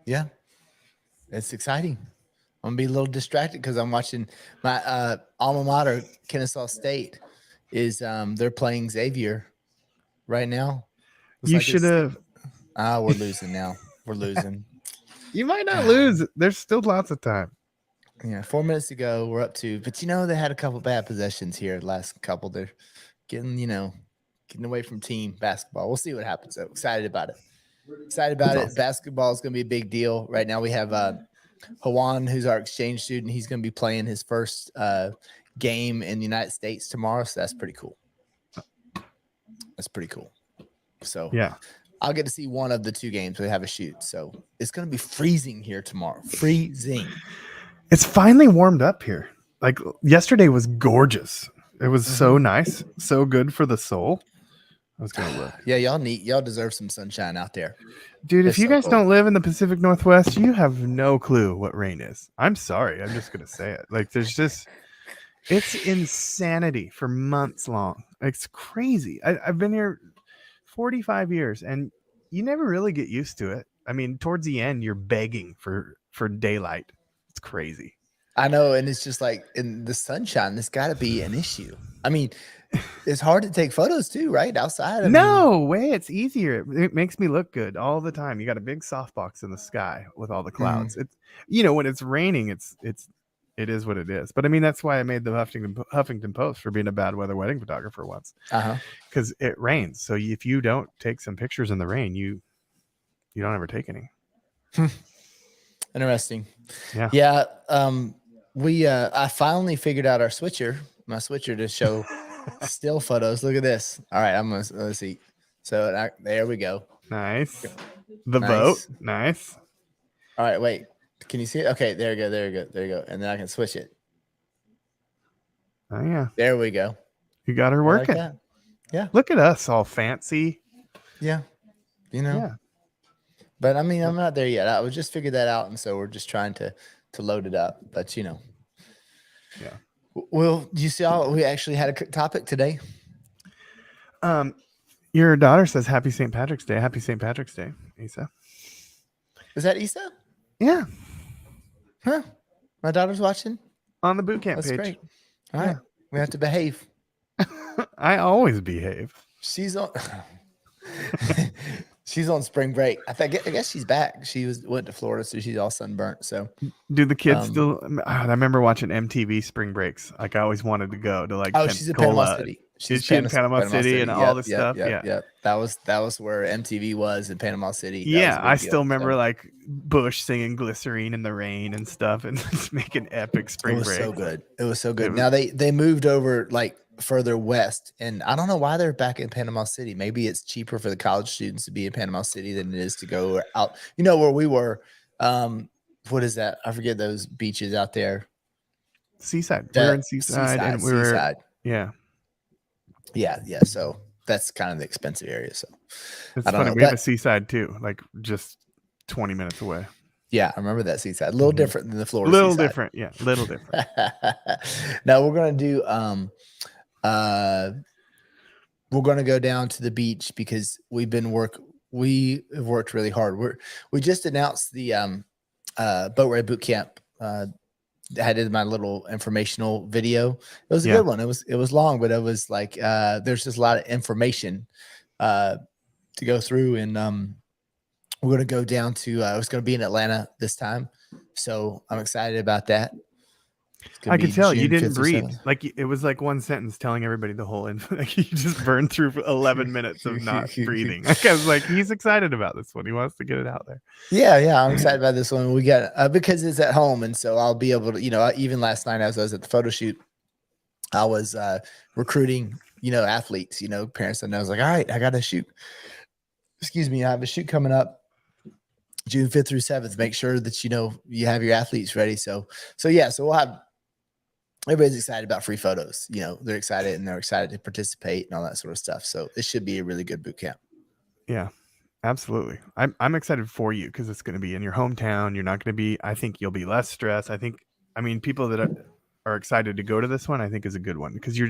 Yeah, it's exciting. I'm gonna be a little distracted because I'm watching my alma mater, Kennesaw State, is they're playing Xavier right now. Looks You like should it's have. we're losing now. We're losing. You might not lose. There's still lots of time. Yeah, 4 minutes to go. We're up to, but they had a couple bad possessions here. Last couple, they're getting getting away from team basketball. We'll see what happens. So excited about it. Excited about That's it. awesome. Basketball is going to be a big deal. Right now we have Hawan, who's our exchange student. He's going to be playing his first game in the United States tomorrow. So that's pretty cool. That's pretty cool. So Yeah. I'll get to see one of the two games we have a shoot. So it's going to be freezing here tomorrow. Freezing. It's finally warmed up here. Like yesterday was gorgeous. It was so nice, so good for the soul. I was gonna look. Yeah, y'all deserve some sunshine out there. Dude, if It's you so guys cold. don't live in the Pacific Northwest, you have no clue what rain is. I'm sorry. I'm just gonna say it. Like it's insanity for months long. It's crazy. I've been here 45 years and you never really get used to it. I mean, towards the end, you're begging for daylight. It's crazy. I know, and it's just like in the sunshine, this got to be an issue. I mean, it's hard to take photos too, right? Outside. I mean, No way, it's easier. It makes me look good all the time. You got a big softbox in the sky with all the clouds. It's when it's raining, it is what it is. But I mean, that's why I made the Huffington Post for being a bad weather wedding photographer once. Because it rains. So if you don't take some pictures in the rain, you don't ever take any. Interesting. Yeah. Yeah. I finally figured out my switcher to show still photos. Look at this. All right, let's see. So there we go. Nice. The boat. Nice. All right, wait. Can you see it? Okay, there you go. And then I can switch it. Oh yeah. There we go. You got her working. Like yeah. Look at us all fancy. Yeah. Yeah. But I mean, I'm not there yet. I was just figured that out, and so we're just trying to load it up. But Yeah. Well, you see, we actually had a topic today. Your daughter says Happy St. Patrick's Day. Happy St. Patrick's Day, Isa. Is that Isa? Yeah. Huh? My daughter's watching On the boot camp That's page. great. All right. We have to behave. I always behave. She's on. She's on spring break. I guess she's back. She went to Florida, so she's all sunburnt. So, do the kids still? I remember watching MTV Spring Breaks. Like I always wanted to go to like. Oh, she's in Panama City. She's in Panama City and all this stuff. Yeah. That was where MTV was in Panama City. Yeah, I still remember like Bush singing "Glycerine in the Rain" and stuff, and just making epic spring break. It was so good. Now they moved over like further west, and I don't know why they're back in Panama City. Maybe it's cheaper for the college students to be in Panama City than it is to go out. Where we were. What is that? I forget those beaches out there. Seaside. We're in Seaside, and we were. Seaside. Yeah. Yeah. So that's kind of the expensive area. So it's funny. We have a Seaside too, like just 20 minutes away. Yeah, I remember that Seaside. A little different than the Florida. Little Seaside. different, yeah. Little different. Now we're gonna do. We're gonna go down to the beach because we have worked really hard. We just announced the boat ride boot camp. I did my little informational video. It was a good one. It was long, but it was like there's just a lot of information to go through, and we're gonna go down to. It's gonna be in Atlanta this time, so I'm excited about that. I could tell you didn't breathe. Like it was like one sentence telling everybody the whole info. Like you just burned through 11 minutes of not breathing. Like I was like, he's excited about this one. He wants to get it out there. Yeah, I'm excited about this one. We got because it's at home, and so I'll be able to, even last night as I was at the photo shoot, I was recruiting, athletes, parents, and I was like, all right, I got to shoot. Excuse me, I have a shoot coming up June 5th through 7th. Make sure that you have your athletes ready. So we'll have. Everybody's excited about free photos. They're excited and they're excited to participate and all that sort of stuff. So it should be a really good boot camp. Yeah, absolutely. I'm excited for you because it's going to be in your hometown. You're not going to be. I think you'll be less stressed. I mean, people that are excited to go to this one, I think is a good one because you're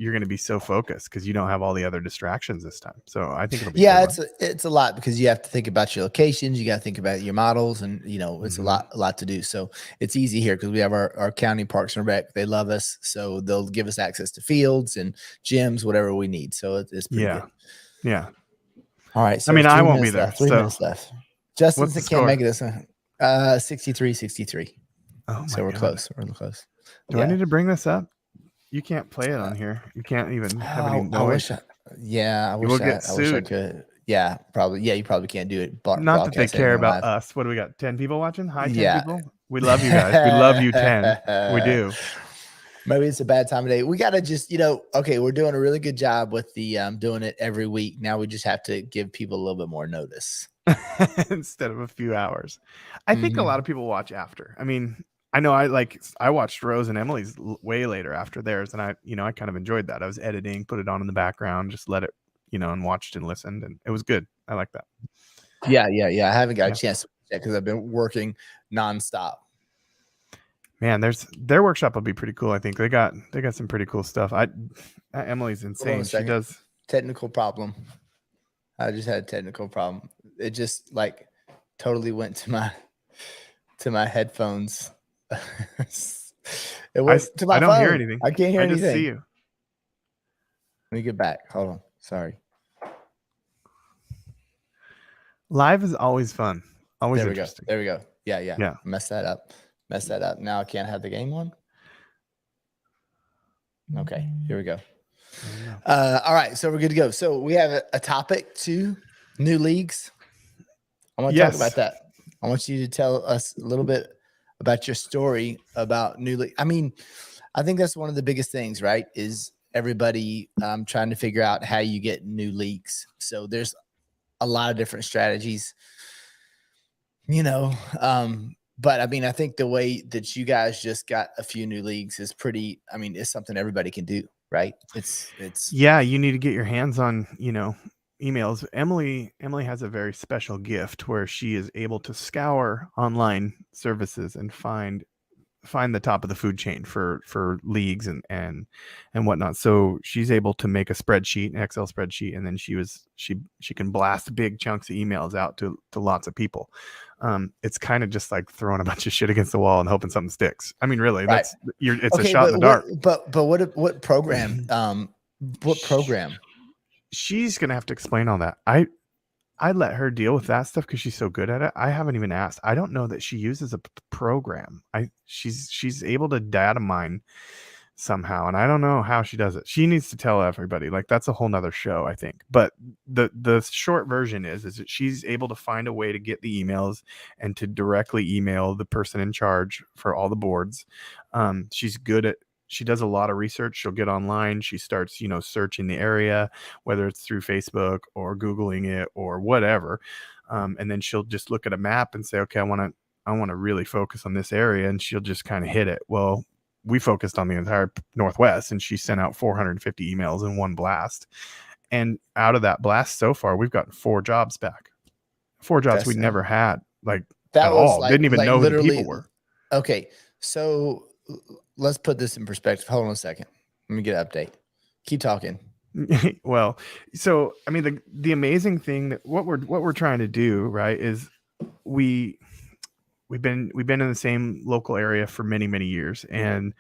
you're going to be so focused because you don't have all the other distractions this time. So I think it'll be Yeah, good. it's a lot because you have to think about your locations, you got to think about your models, and it's a lot to do. So it's easy here because we have our county parks and rec. They love us, so they'll give us access to fields and gyms, whatever we need. So it's pretty good. Yeah. All right. So I mean, I 3 won't be minutes there. left. 3 So minutes left. Justin what's the can't score? make it this one. 63-63. Oh my So we're God. close. We're close. Do I need to bring this up? You can't play it on here. You can't even have any noise. I wish I could. Yeah, probably. Yeah, you probably can't do it. Not that they care about us. What do we got? 10 people watching? Hi, 10 people. We love you guys. We love you, 10. We do. Maybe it's a bad time of day. We got to just, okay, we're doing a really good job with the doing it every week. Now we just have to give people a little bit more notice. Instead of a few hours. I think a lot of people watch after. I mean, I know I watched Rose and Emily's way later after theirs, and I kind of enjoyed that. I was editing, put it on in the background, just let it, and watched and listened, and it was good. I like that. Yeah. I haven't got a chance to check because I've been working nonstop. Man, their workshop will be pretty cool. I think they got some pretty cool stuff. Emily's insane. She does technical problem. I just had a technical problem. It just totally went to my headphones. It was to my I don't phone. hear anything. I can't hear anything. I just see you. Let me get back. Hold on. Sorry. Live is always fun. Always interesting. There we go. Yeah. Mess that up. Now I can't have the game on. Okay, here we go. All right, so we're good to go. So we have a topic to new leagues. I want to talk about that. I want you to tell us a little bit about your story about new league. I mean, I think that's one of the biggest things, right? Is everybody trying to figure out how you get new leagues. So there's a lot of different strategies, but I mean, I think the way that you guys just got a few new leagues is pretty, it's something everybody can do, right? It's you need to get your hands on, emails. Emily has a very special gift where she is able to scour online services and find the top of the food chain for leagues and whatnot. So she's able to make a spreadsheet, an Excel spreadsheet, and then she can blast big chunks of emails out to lots of people. It's kind of just like throwing a bunch of shit against the wall and hoping something sticks. I mean, really, right. It's a shot in the dark. But what program? What program? She's gonna have to explain all that. I let her deal with that stuff because she's so good at it. I haven't even asked. I don't know that she uses a program. She's able to data mine somehow, and I don't know how she does it. She needs to tell everybody. That's a whole nother show, I think. But the short version is that she's able to find a way to get the emails and to directly email the person in charge for all the boards. She's good at. She does a lot of research. She'll get online. She starts, searching the area, whether it's through Facebook or Googling it or whatever. And then she'll just look at a map and say, okay, I want to really focus on this area. And she'll just kind of hit it. Well, we focused on the entire Northwest, and she sent out 450 emails in one blast. And out of that blast so far, we've gotten 4 jobs back. 4 jobs we'd never had, that at all. Didn't even know who the people were. Okay. So let's put this in perspective. Hold on a second. Let me get an update. Keep talking. Well, so I mean, the amazing thing that what we're trying to do, right, is we've been in the same local area for many, many years, and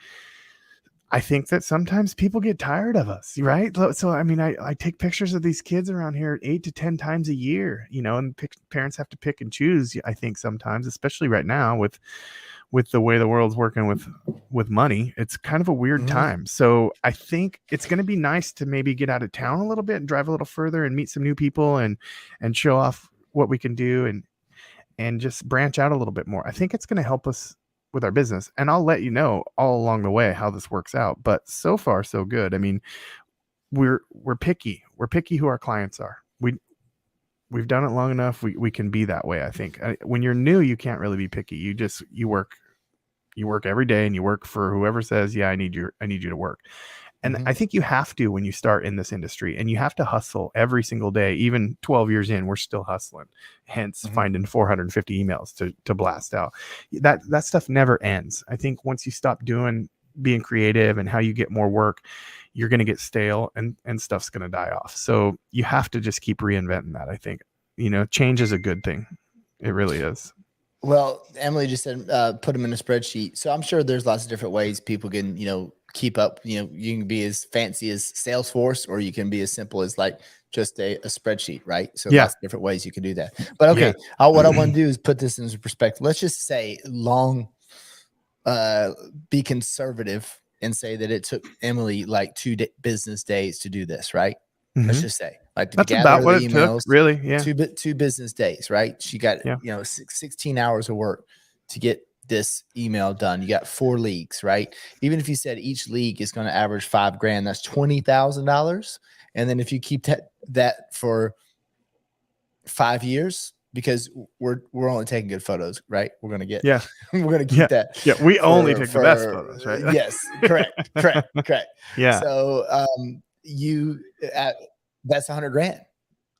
I think that sometimes people get tired of us, right? So I mean, I take pictures of these kids around here 8 to 10 times a year, and parents have to pick and choose. I think sometimes, especially right now with the way the world's working with money, it's kind of a weird time. So I think it's going to be nice to maybe get out of town a little bit and drive a little further and meet some new people and show off what we can do and just branch out a little bit more. I think it's going to help us with our business, and I'll let you know all along the way how this works out. But so far, so good. I mean, we're picky. We're picky who our clients are. We've done it long enough. We can be that way. I think when you're new, you can't really be picky. You work every day, and you work for whoever says, yeah, I need you to work. And I think you have to when you start in this industry, and you have to hustle every single day. Even 12 years in, we're still hustling. Hence finding 450 emails to blast out. That stuff never ends. I think once you stop being creative and how you get more work, you're going to get stale and stuff's going to die off. So you have to just keep reinventing that. I think, change is a good thing. It really is. Well, Emily just said put them in a spreadsheet. So I'm sure there's lots of different ways people can, keep up. You can be as fancy as Salesforce, or you can be as simple as like just a spreadsheet, right? So lots of different ways you can do that. But okay, what I want to do is put this into perspective. Let's just say be conservative and say that it took Emily like 2 business days to do this, right? Let's just say like that's about what it took, really. Yeah. 2 business days, right? She got 16 hours of work to get this email done. You got 4 leagues, right? Even if you said each league is going to average $5,000, that's $20,000. And then if you keep that for 5 years, because we're only taking good photos, right? We're gonna get we're gonna keep that. Yeah, we only take the best photos, right? Yes, correct. Yeah. So that's $100,000.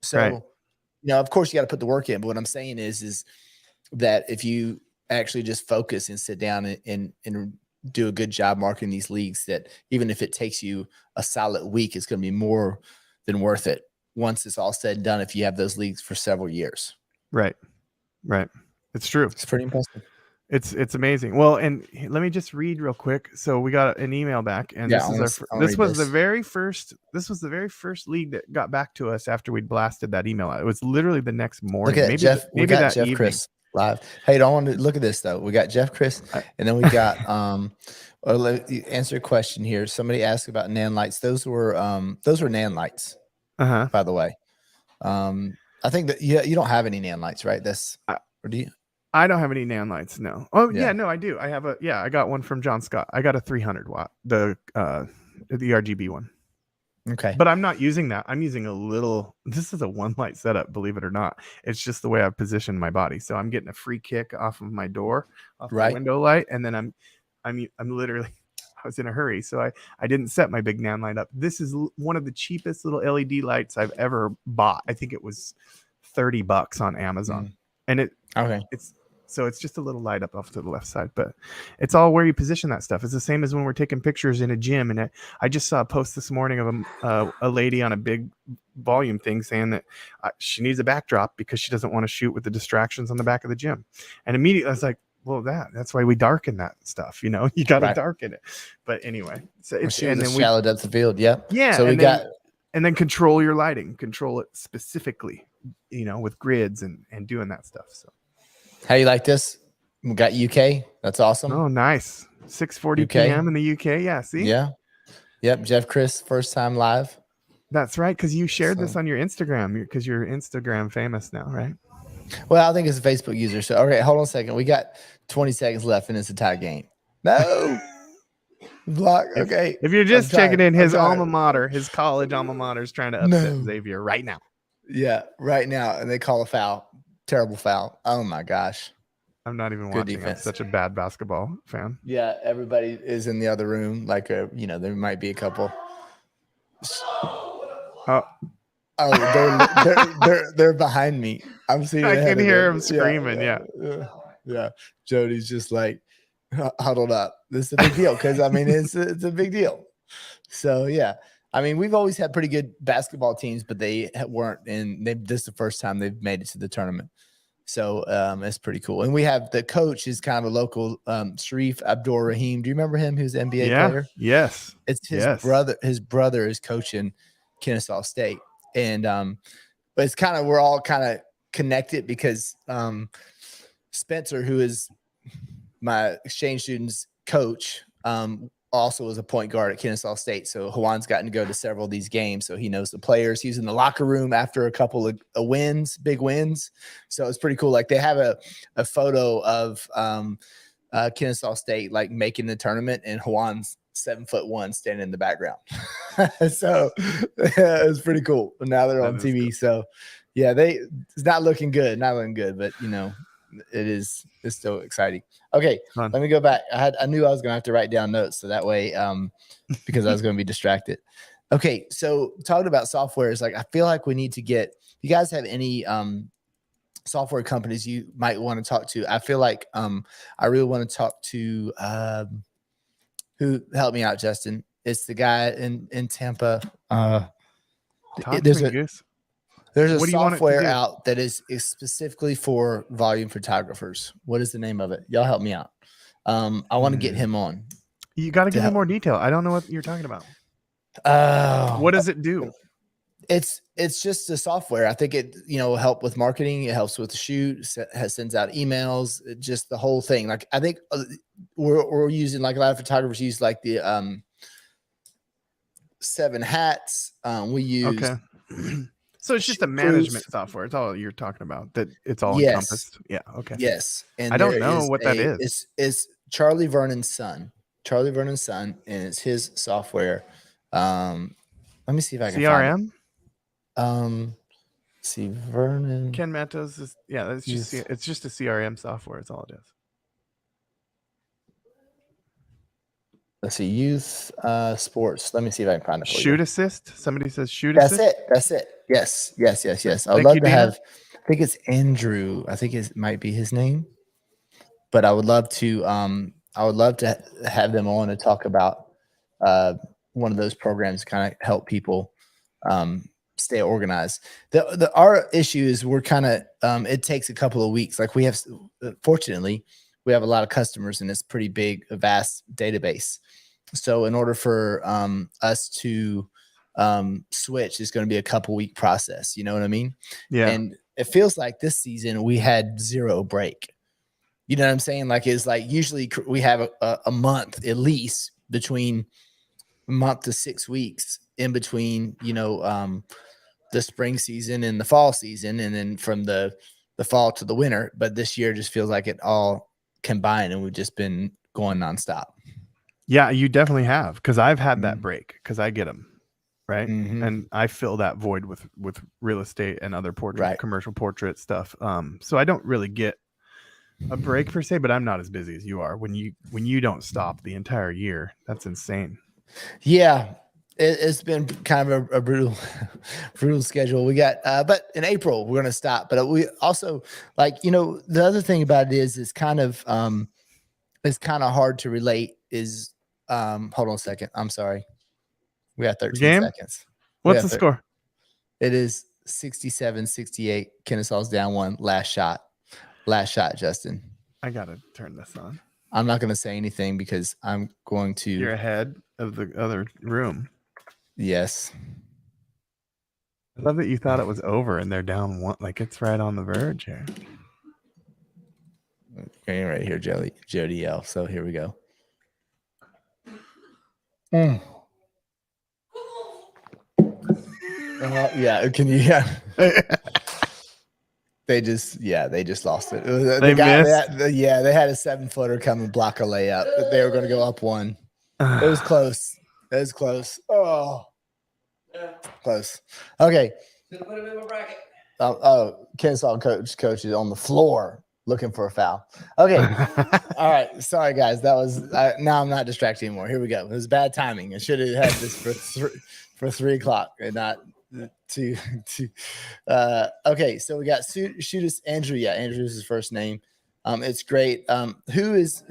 So of course you got to put the work in. But what I'm saying is that if you actually just focus and sit down and do a good job marketing these leagues, that even if it takes you a solid week, it's going to be more than worth it once it's all said and done. If you have those leagues for several years. Right. It's true. It's pretty impressive. It's amazing. Well, and let me just read real quick. So we got an email back, and this was the very first league that got back to us after we'd blasted that email out. It was literally the next morning. Look at Jeff. We got Jeff Chris live. Hey, don't want to look at this though. We got Jeff Chris, and then we got answer a question here. Somebody asked about Nan lights. Those were Nan lights. By the way, I think that you don't have any Nan lights, right? Or do you? I don't have any Nan lights. No. Oh yeah, no, I do. I have I got one from John Scott. I got a 300 watt, the RGB one. Okay. But I'm not using that. I'm using this is a 1 light setup, believe it or not. It's just the way I've positioned my body. So I'm getting a free kick off of my door, off the window light. And then I'm literally, I was in a hurry. So I didn't set my big Nan light up. This is one of the cheapest little LED lights I've ever bought. I think it was $30 on Amazon. And it's just a little light up off to the left side, but it's all where you position that stuff. It's the same as when we're taking pictures in a gym. And I just saw a post this morning of a lady on a big volume thing saying that she needs a backdrop because she doesn't want to shoot with the distractions on the back of the gym. And immediately I was like, well, that's why we darken that stuff. You got to darken it. But anyway, so it's and then shallow depth of field. Yeah. So and then control your lighting, control it specifically, with grids and doing that stuff. So. How do you like this? We got UK. That's awesome. Oh, nice. 6:40 p.m. in the UK. Yeah. See? Yeah. Yep. Jeff Chris, first time live. That's right. Because you shared this on your Instagram because you're Instagram famous now, right? Well, I think it's a Facebook user. So, okay, hold on a second. We got 20 seconds left and it's a tie game. No. Block. Okay. If you're just checking in, his alma mater, his college alma mater is trying to upset Xavier right now. Yeah, right now. And they call a foul. Terrible foul. Oh my gosh. I'm not even watching. Defense. I'm such a bad basketball fan. Yeah, everybody is in the other room. Like there might be a couple. They're behind me. I'm seeing. I can hear him screaming. Yeah. Jody's just like huddled up. This is a big deal because it's a big deal. So yeah. We've always had pretty good basketball teams, but they weren't this is the first time they've made it to the tournament. So it's pretty cool. And we have the coach is kind of a local, Sharif Abdur Rahim. Do you remember him? Who's an NBA player? Yes. It's his brother. His brother is coaching Kennesaw State. And but it's we're all kind of connected because Spencer, who is my exchange student's coach, also was a point guard at Kennesaw State. So Juan's gotten to go to several of these games. So he knows the players. He's in the locker room after a couple of big wins. So it's pretty cool. Like they have a photo of Kennesaw State, like making the tournament, and Juan's 7'1" standing in the background. So it's pretty cool. Now they're on TV. Cool. So yeah, it's not looking good, but it's still exciting. Okay, let me go back. I knew I was gonna have to write down notes so that way, because I was gonna be distracted. Okay, so talking about software is I feel like we need to get. You guys have any software companies you might want to talk to? I feel like I really want to talk to who help me out, Justin. It's the guy in Tampa. Talk There's to me, a Goose. there's a What do you want it to software do? out that is specifically for volume photographers. What is the name of it? Y'all help me out. I want to get him on. You got to give me help. more detail. I don't know what you're talking about. What does it do? It's just a software. I think it will help with marketing. It helps with the shoot. Sends out emails. Just the whole thing. Like I think we're using, like a lot of photographers use, like the 7 Hats. We use Okay. So it's just a Shoot management Cruise. software. It's all you're talking about. That it's all Yes. encompassed. Yeah. Okay. Yes, and I don't there know is what that is. It's Charlie Vernon's son. Charlie Vernon's son, and it's his software. Let me see if I can find CRM. it. See Vernon. Ken Matos is that's just it's just a CRM software. It's all it is. Let's see, youth sports. Let me see if I can find it. Shoot Assist. Somebody says Shoot That's Assist. That's it. Yes. I would Thank love you, to Dina. have. I think it's Andrew. I think it might be his name. But I would love to. I would love to have them on and talk about one of those programs, kind of help people stay organized. Our issue is we're kind of it takes a couple of weeks. Like we have, fortunately, we have a lot of customers and it's pretty big, a vast database. So in order for us to switch, it's going to be a couple week process. You know what I mean? Yeah. And it feels like this season we had zero break. You know what I'm saying? Like it's like usually we have a month at least, between a month to 6 weeks in between, the spring season and the fall season, and then from the fall to the winter. But this year just feels like it all combined, and we've just been going nonstop. Yeah, you definitely have, because I've had that break because I get them, right? Mhm. And I fill that void with real estate and other Right. commercial portrait stuff. So I don't really get a break per se, but I'm not as busy as you are. When you don't stop the entire year, that's insane. Yeah, it's been kind of a brutal schedule. We got, but in April we're going to stop. But we also, like, the other thing about it is it's kind of hard to relate. Is hold on a second. I'm sorry. We got 13 seconds. What's the score? It is 67-68. Kennesaw's down 1. Last shot, Justin. I gotta turn this on. I'm not going to say anything because I'm going to. You're ahead of the other room. Yes. I love that you thought it was over and they're down 1. Like it's right on the verge here. Okay, right here, Jody L. So here we go. Yeah, can you? Yeah. They just lost it. They missed. They had a 7-footer come and block a layup. They were going to go up 1. It was close. Oh, close. Okay. Put him in my bracket. Kennesaw coach is on the floor looking for a foul. Okay. All right. Sorry, guys. That was now I'm not distracted anymore. Here we go. It was bad timing. I should have had this for 3 o'clock and not 2. Okay. So we got shoot us Andrew. Yeah, Andrew's his first name. It's great. Who's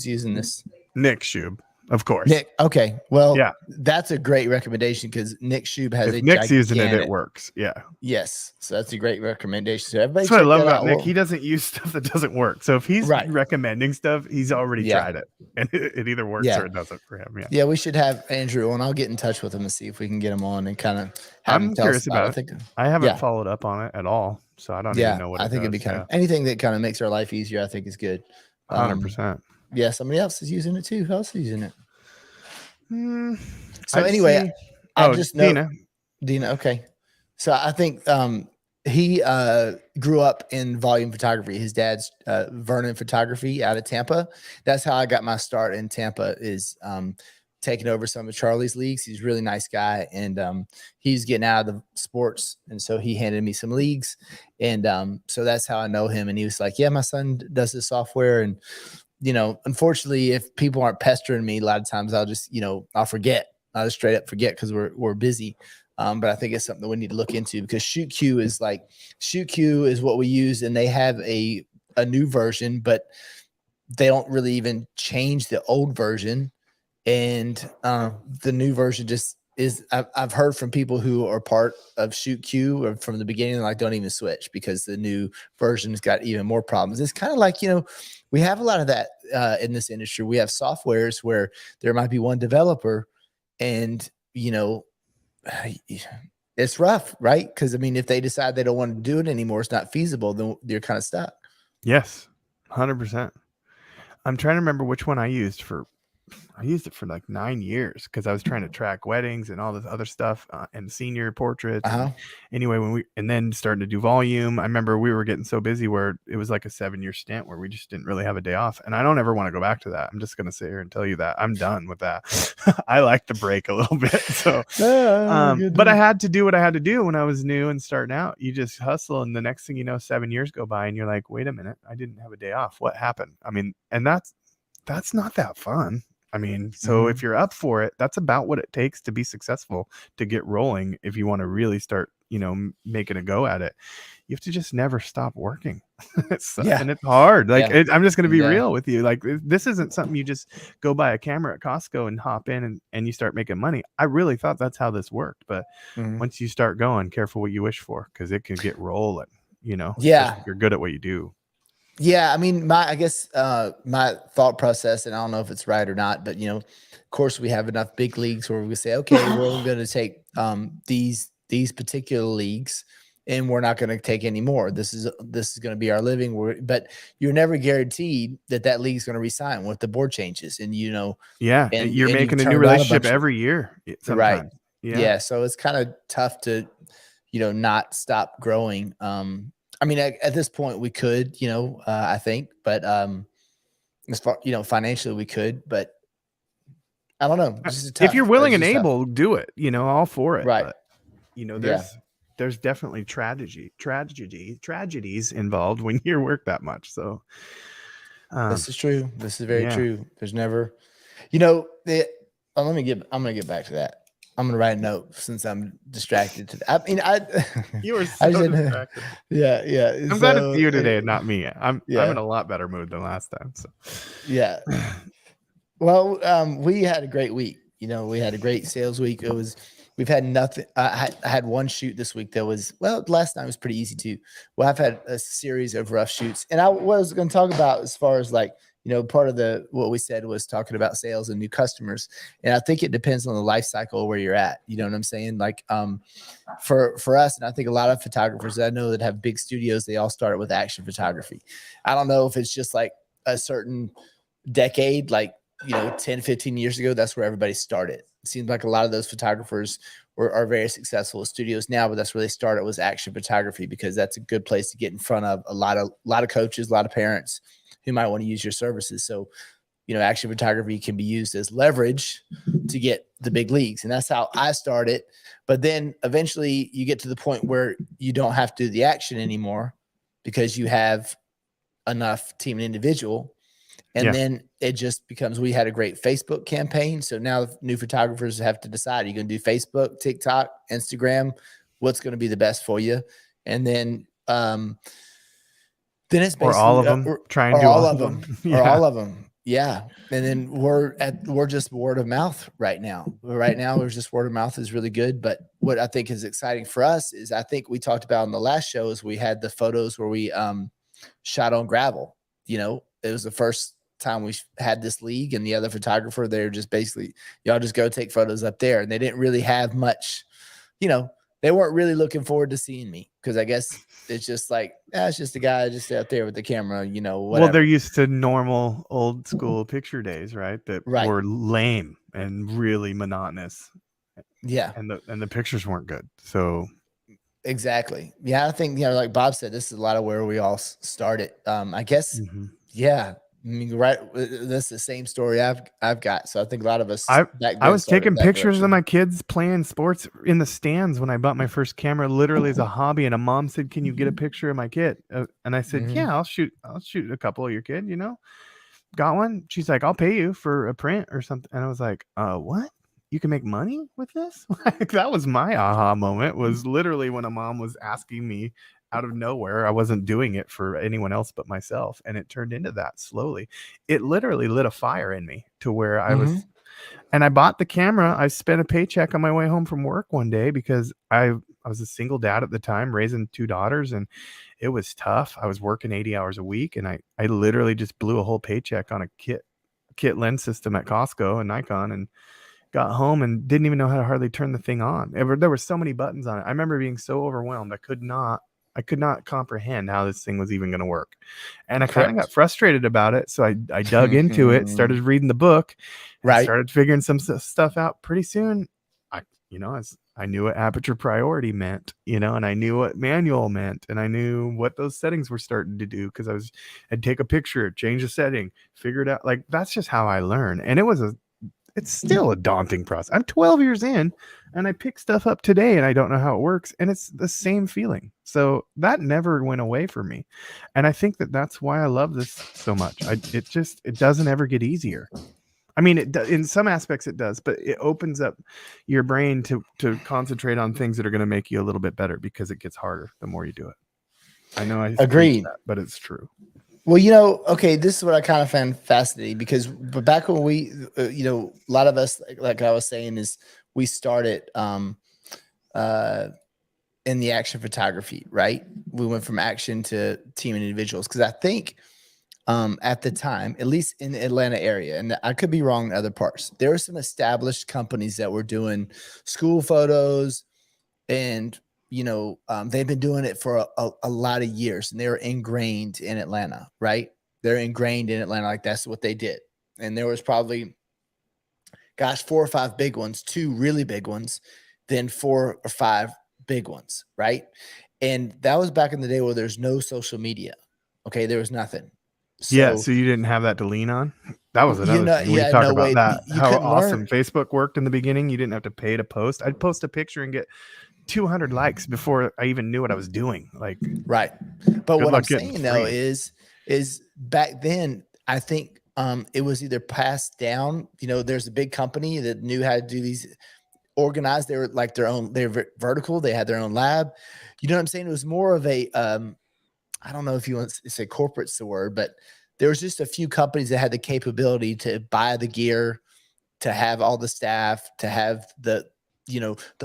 using this? Nick Schub, of course. Nick. Okay. Well, yeah, that's a great recommendation because Nick Schub has if Nick's using it, it works. Yeah. Yes. So that's a great recommendation. So everybody, that's what I love about Nick. He doesn't use stuff that doesn't work. So if he's recommending stuff, he's already tried it, and it either works or it doesn't for him. Yeah. We should have Andrew on. I'll get in touch with him and see if we can get him on and kind of. I'm curious about it. I haven't followed up on it at all, so I don't even know what. I think it'd be kind of anything that kind of makes our life easier. I think is good. 100%. Yeah, somebody else is using it too. Who else is using it? So I've anyway, I just know Dina. Okay, so I think he grew up in volume photography. His dad's Vernon Photography out of Tampa. That's how I got my start in Tampa. Is taking over some of Charlie's leagues. He's a really nice guy, and he's getting out of the sports, and so he handed me some leagues, and so that's how I know him. And he was like, "Yeah, my son does this software," and unfortunately, if people aren't pestering me, a lot of times I'll just, I'll forget. I'll just straight up forget because we're busy. But I think it's something that we need to look into because ShootQ is what we use, and they have a new version, but they don't really even change the old version. and the new version just is. I've heard from people who are part of Shoot Q or from the beginning, like don't even switch because the new version's got even more problems. It's kind of like, we have a lot of that in this industry. We have softwares where there might be one developer, and it's rough, right? Because I mean, if they decide they don't want to do it anymore, it's not feasible, then you're kind of stuck. Yes, 100%. I'm trying to remember which one I used it for like 9 years because I was trying to track weddings and all this other stuff and senior portraits. And anyway, and then starting to do volume, I remember we were getting so busy where it was like a 7-year stint where we just didn't really have a day off. And I don't ever want to go back to that. I'm just going to sit here and tell you that I'm done with that. I like the break a little bit. So, but I had to do what I had to do when I was new and starting out. You just hustle. And the next thing you know, 7 years go by and you're like, wait a minute, I didn't have a day off. What happened? I mean, and that's not that fun. I mean, so if you're up for it, that's about what it takes to be successful, to get rolling. If you want to really start, making a go at it, you have to just never stop working. And it's hard. Like, I'm just going to be real with you. Like, this isn't something you just go buy a camera at Costco and hop in and you start making money. I really thought that's how this worked. But once you start going, careful what you wish for, because it can get rolling, especially if you're good at what you do. Yeah, I mean, my thought process, and I don't know if it's right or not, but of course, we have enough big leagues where we say, okay, we're going to take these particular leagues, and we're not going to take any more. This is going to be our living. But you're never guaranteed that league is going to resign with the board changes, and and you're making a new relationship every year, right? Yeah, so it's kind of tough to not stop growing. I mean, at this point we could, I think, but as far, financially we could, but I don't know. If you're willing and able, do it, all for it. Right. But, there's definitely tragedies involved when you work that much. So this is true. This is very true. There's never, I'm going to get back to that. I'm going to write a note since I'm distracted. You were so distracted. Yeah. I'm glad it's you today and not me. I'm in a lot better mood than last time. So yeah. Well, we had a great week. We had a great sales week. We've had nothing. I had one shoot this week that was, last night was pretty easy too. Well, I've had a series of rough shoots, and I was going to talk about as far as like, part of what we said was talking about sales and new customers. And I think it depends on the life cycle where you're at. You know what I'm saying? Like, for us, and I think a lot of photographers that I know that have big studios, they all started with action photography. I don't know if it's just like a certain decade, like, 10, 15 years ago, that's where everybody started. It seems like a lot of those photographers are very successful at studios now, but that's where they started, was action photography, because that's a good place to get in front of a lot of coaches, a lot of parents who might want to use your services. So, action photography can be used as leverage to get the big leagues. And that's how I started. But then eventually you get to the point where you don't have to do the action anymore because you have enough team and individual. And then it just becomes, we had a great Facebook campaign. So now new photographers have to decide, are you going to do Facebook, TikTok, Instagram? What's going to be the best for you? And then it's basically, or all of them, try and do all of them, or all of them. Yeah. And then we're just word of mouth right now. Right now, there's just word of mouth is really good. But what I think is exciting for us is, I think we talked about in the last show, is we had the photos where we shot on gravel. It was the first time we had this league, and the other photographer, they're just basically, y'all just go take photos up there. And they didn't really have much, they weren't really looking forward to seeing me, because I guess it's just like, it's just a guy just out there with the camera, whatever. Well, they're used to normal old school picture days, right? That were lame and really monotonous. Yeah. And the pictures weren't good. So exactly. Yeah. I think, like Bob said, this is a lot of where we all started. I guess, yeah. I mean, right. That's the same story I've got. So I think a lot of us. I was taking pictures of my kids playing sports in the stands when I bought my first camera, literally as a hobby. And a mom said, "Can you get a picture of my kid?" And I said, "Yeah, I'll shoot a couple of your kid. Got one." She's like, "I'll pay you for a print or something." And I was like, "What? You can make money with this?" Like, that was my aha moment. Was literally when a mom was asking me. Out of nowhere. I wasn't doing it for anyone else but myself. And it turned into that slowly. It literally lit a fire in me to where I was And I bought the camera. I spent a paycheck on my way home from work one day because I was a single dad at the time, raising 2 daughters, and it was tough. I was working 80 hours a week, and I literally just blew a whole paycheck on a kit lens system at Costco and Nikon, and got home and didn't even know how to hardly turn the thing on. There were so many buttons on it. I remember being so overwhelmed. I could not comprehend how this thing was even going to work. And I kind of got frustrated about it. So I dug into it, started reading the book, and started figuring some stuff out. Pretty soon, I knew what aperture priority meant, and I knew what manual meant, and I knew what those settings were starting to do, because I'd take a picture, change the setting, figure it out. Like, that's just how I learn. And it's still a daunting process. I'm 12 years in, and I pick stuff up today and I don't know how it works, and it's the same feeling. So that never went away for me. And I think that's why I love this so much. It doesn't ever get easier. I mean, in some aspects it does, but it opens up your brain to concentrate on things that are going to make you a little bit better, because it gets harder the more you do it. I know I agreed, but it's true. Well, okay, this is what I kind of found fascinating, because back when we, a lot of us, like I was saying, is we started in the action photography, right? We went from action to team and individuals, because I think at the time, at least in the Atlanta area, and I could be wrong in other parts, there were some established companies that were doing school photos, and they've been doing it for a lot of years, and they're ingrained in Atlanta, right? They're ingrained in Atlanta. Like, that's what they did. And there was probably, 4 or 5 big ones, 2 really big ones, then 4 or 5 big ones, right? And that was back in the day where there's no social media. Okay. There was nothing. So you didn't have that to lean on. That was another thing. We talk about that. How awesome Facebook worked in the beginning. You didn't have to pay to post. I'd post a picture and get 200 likes before I even knew what I was doing. Like, right. But what I'm saying though is back then, I think it was either passed down. There's a big company that knew how to do these organized. They were like they were vertical. They had their own lab. You know what I'm saying? It was more of a, I don't know if you want to say corporate's the word, but there was just a few companies that had the capability to buy the gear, to have all the staff, to have the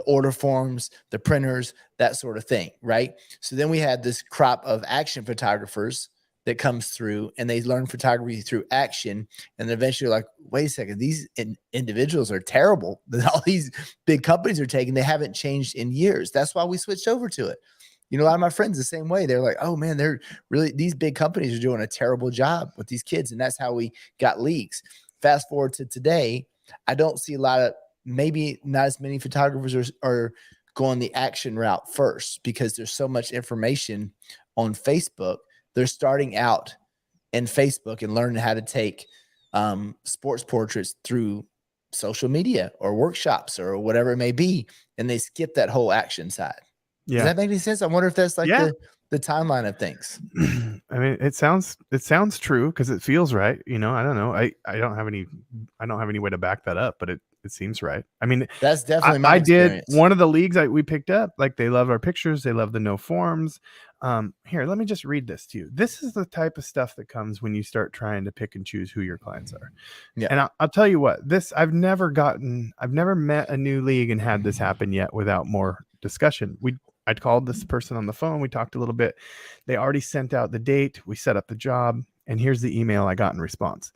order forms, the printers, that sort of thing. Right. So then we had this crop of action photographers that comes through, and they learn photography through action. And eventually like, wait a second, these individuals are terrible that all these big companies are taking. They haven't changed in years. That's why we switched over to it. A lot of my friends the same way. They're like, oh man, these big companies are doing a terrible job with these kids. And that's how we got leagues. Fast forward to today, I don't see a lot of, maybe not as many photographers are going the action route first, because there's so much information on Facebook. They're starting out in Facebook and learning how to take sports portraits through social media or workshops or whatever it may be. And they skip that whole action side. Yeah. Does that make any sense? I wonder if that's like the timeline of things. I mean, it sounds true, because it feels right. I don't know. I don't have any way to back that up, but it seems right. I mean, that's definitely my experience. Did one of the leagues we picked up. Like, they love our pictures. They love the no forms. Here, let me just read this to you. This is the type of stuff that comes when you start trying to pick and choose who your clients are. Yeah. And I'll tell you what, I've never met a new league and had this happen yet without more discussion. I called this person on the phone. We talked a little bit. They already sent out the date. We set up the job. And here's the email I got in response.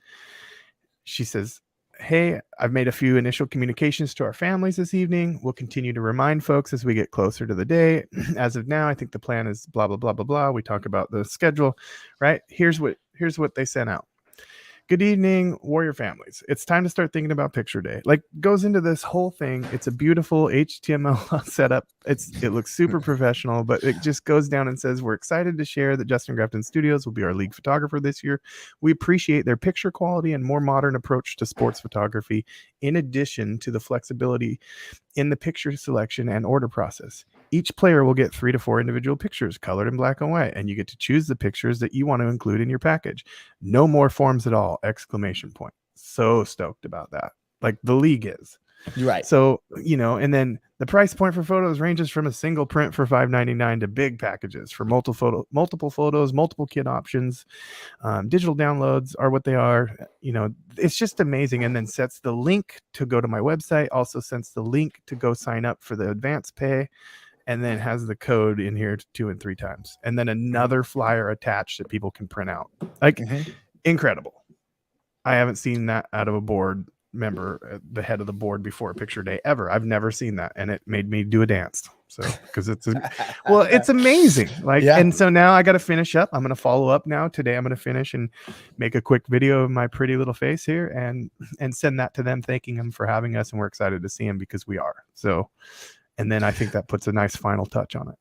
She says, hey, I've made a few initial communications to our families this evening. We'll continue to remind folks as we get closer to the day. As of now, I think the plan is blah, blah, blah, blah, blah. We talk about the schedule, right? Here's what they sent out. Good evening, Warrior families. It's time to start thinking about picture day. Like, goes into this whole thing. It's a beautiful HTML setup. It looks super professional, but it just goes down and says, we're excited to share that Justin Grafton Studios will be our league photographer this year. We appreciate their picture quality and more modern approach to sports photography, in addition to the flexibility in the picture selection and order process. Each player will get 3 to 4 individual pictures colored in black and white, and you get to choose the pictures that you want to include in your package. No more forms at all! ! So stoked about that. Like, the league is. You're right. So, and then the price point for photos ranges from a single print for $5.99 to big packages for multiple photos, multiple kit options. Digital downloads are what they are. It's just amazing. And then sets the link to go to my website, also sends the link to go sign up for the advance pay, and then has the code in here 2 and 3 times. And then another flyer attached that people can print out. Like, incredible. I haven't seen that out of a board member, the head of the board before picture day ever. I've never seen that, and it made me do a dance. So because it's amazing. Like, and so now I got to finish up. I'm going to follow up now today. I'm going to finish and make a quick video of my pretty little face here and send that to them, thanking them for having us, and we're excited to see them because we are. So, and then I think that puts a nice final touch on it.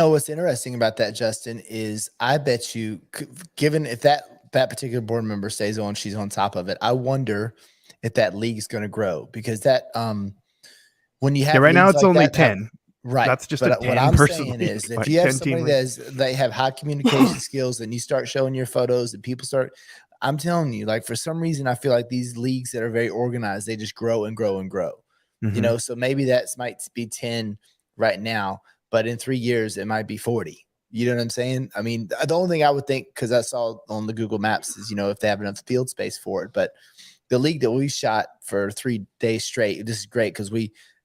What's interesting about that, Justin, is I bet you, given if that particular board member stays on, she's on top of it, I wonder if that league is going to grow, because that when you have right now it's like only that, 10, right? That's just but what I'm saying is, if like you have somebody they have high communication skills, and you start showing your photos, and people start, I'm telling you, like, for some reason I feel like these leagues that are very organized, they just grow and grow and grow. So maybe that might be 10 right now, but in 3 years it might be 40. You know what I'm saying? I mean, the only thing I would think, because I saw on the Google Maps, is if they have enough field space for it. But the league that we shot for 3 days straight, this is great because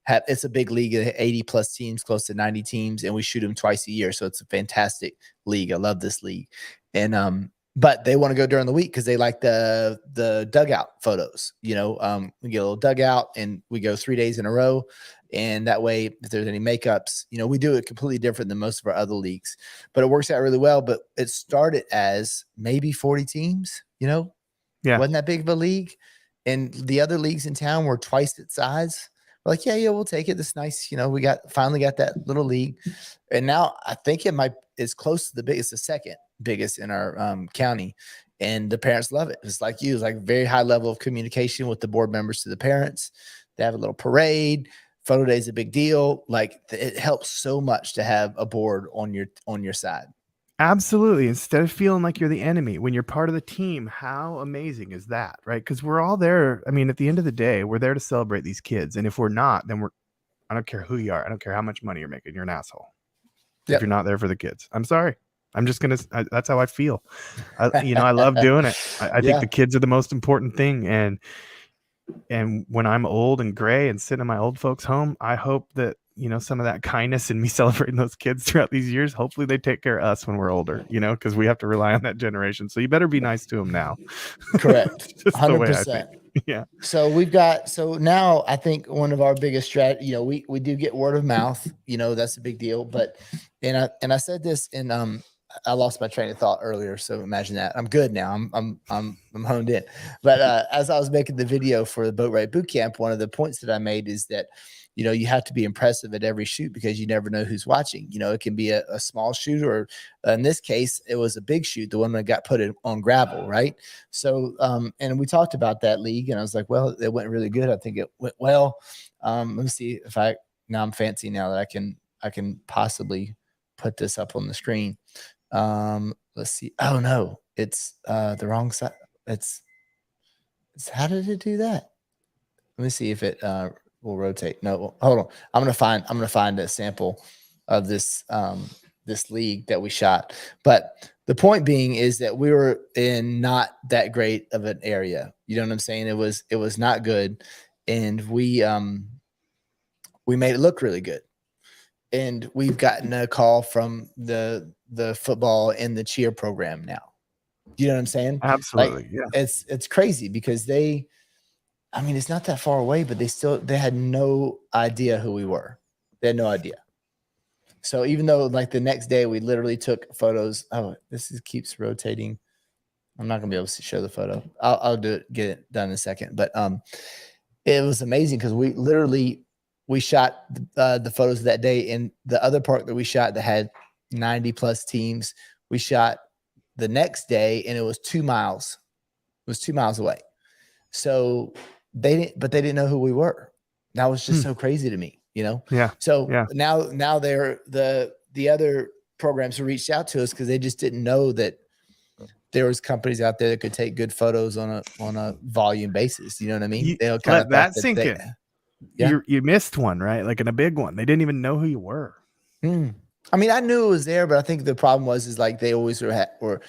it's a big league of 80 plus teams, close to 90 teams, and we shoot them twice a year. So it's a fantastic league. I love this league. And but they want to go during the week because they like the dugout photos. We get a little dugout, and we go 3 days in a row. And that way, if there's any makeups, we do it completely different than most of our other leagues, but it works out really well. But it started as maybe 40 teams, wasn't that big of a league. And the other leagues in town were twice its size. We're like, yeah, we'll take it. That's nice. We finally got that little league. And now I think it's close to the biggest, the second biggest in our county. And the parents love it. It's like it's like very high level of communication with the board members to the parents. They have a little parade. Photo day is a big deal. Like, it helps so much to have a board on your side. Absolutely. Instead of feeling like you're the enemy, when you're part of the team, how amazing is that, right? Because we're all there. I mean, at the end of the day, we're there to celebrate these kids. And if we're not, then I don't care who you are. I don't care how much money you're making. You're an asshole. Yep. If you're not there for the kids. I'm sorry. I'm just going to, that's how I feel. I love doing it. I think the kids are the most important thing. And when I'm old and gray and sitting in my old folks' home, I hope that, some of that kindness and me celebrating those kids throughout these years, hopefully they take care of us when we're older, because we have to rely on that generation. So you better be nice to them now. Correct. Just 100%. the way I think. Yeah. So now I think one of our biggest strategy, we do get word of mouth, that's a big deal. But, and I said this in, I lost my train of thought earlier, so imagine that. I'm good now. I'm honed in. But as I was making the video for the Boat Ride Bootcamp, one of the points that I made is that you have to be impressive at every shoot, because you never know who's watching. It can be a small shoot, or in this case, it was a big shoot, the one that got put on gravel, right? So, and we talked about that league, and I was like, well, it went really good. I think it went well. Let me see if now I'm fancy now that I can possibly put this up on the screen. Let's see. Oh no, it's the wrong side. It's how did it do that? Let me see if it will rotate. No, hold on. I'm gonna find a sample of this this league that we shot. But the point being is that we were in not that great of an area. You know what I'm saying? It was not good, and we made it look really good. And we've gotten a call from the football and the cheer program now. You know what I'm saying? Absolutely. Like, yeah. It's crazy because it's not that far away, but they had no idea who we were. They had no idea. So even though like the next day we literally took photos. Oh, keeps rotating. I'm not gonna be able to show the photo. I'll get it done in a second. But it was amazing because we shot the photos of that day. In the other park that we shot that had 90 plus teams, we shot the next day, and it was 2 miles. It was 2 miles away. So they didn't know who we were. That was just so crazy to me, Yeah. So now they're the other programs who reached out to us because they just didn't know that there was companies out there that could take good photos on a volume basis. You know what I mean? They'll kind of let that sink in. Yeah. you missed one, right? Like in a big one. They didn't even know who you were. Mm. I mean, I knew it was there, but I think the problem is like they always or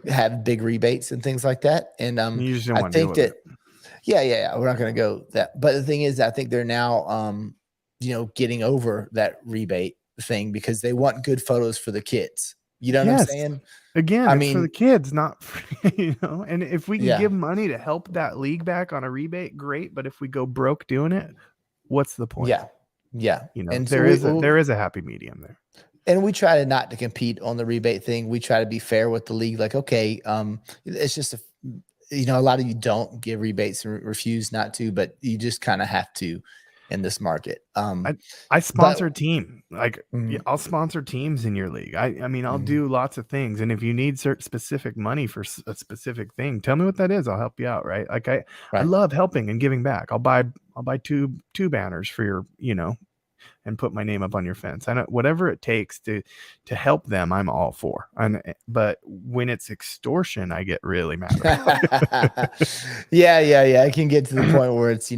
have big rebates and things like that. And You just didn't I want to deal think with that it. yeah, we're not going to go that. But the thing is, I think they're now getting over that rebate thing because they want good photos for the kids. You know what I'm Yes. saying? Again, I it's for the mean, kids, not for, and if we can yeah, give money to help that league back on a rebate, great. But if we go broke doing it, what's the point? yeah. And so There is a happy medium there. and we try to not to compete on the rebate thing. We try to be fair with the league. Like, okay, it's just a lot of you don't give rebates and refuse not to, but you just kind of have to in this market. I sponsor a But team. Like mm, I'll sponsor teams in your league. I mean, I'll mm, do lots of things. And if you need certain specific money for a specific thing, tell me what that is. I'll help you out. Right. Like I right. love helping and giving back. I'll buy two banners for your, and put my name up on your fence. I know whatever it takes to help them, I'm all for. But when it's extortion, I get really mad. Yeah. It can get to the point where it's,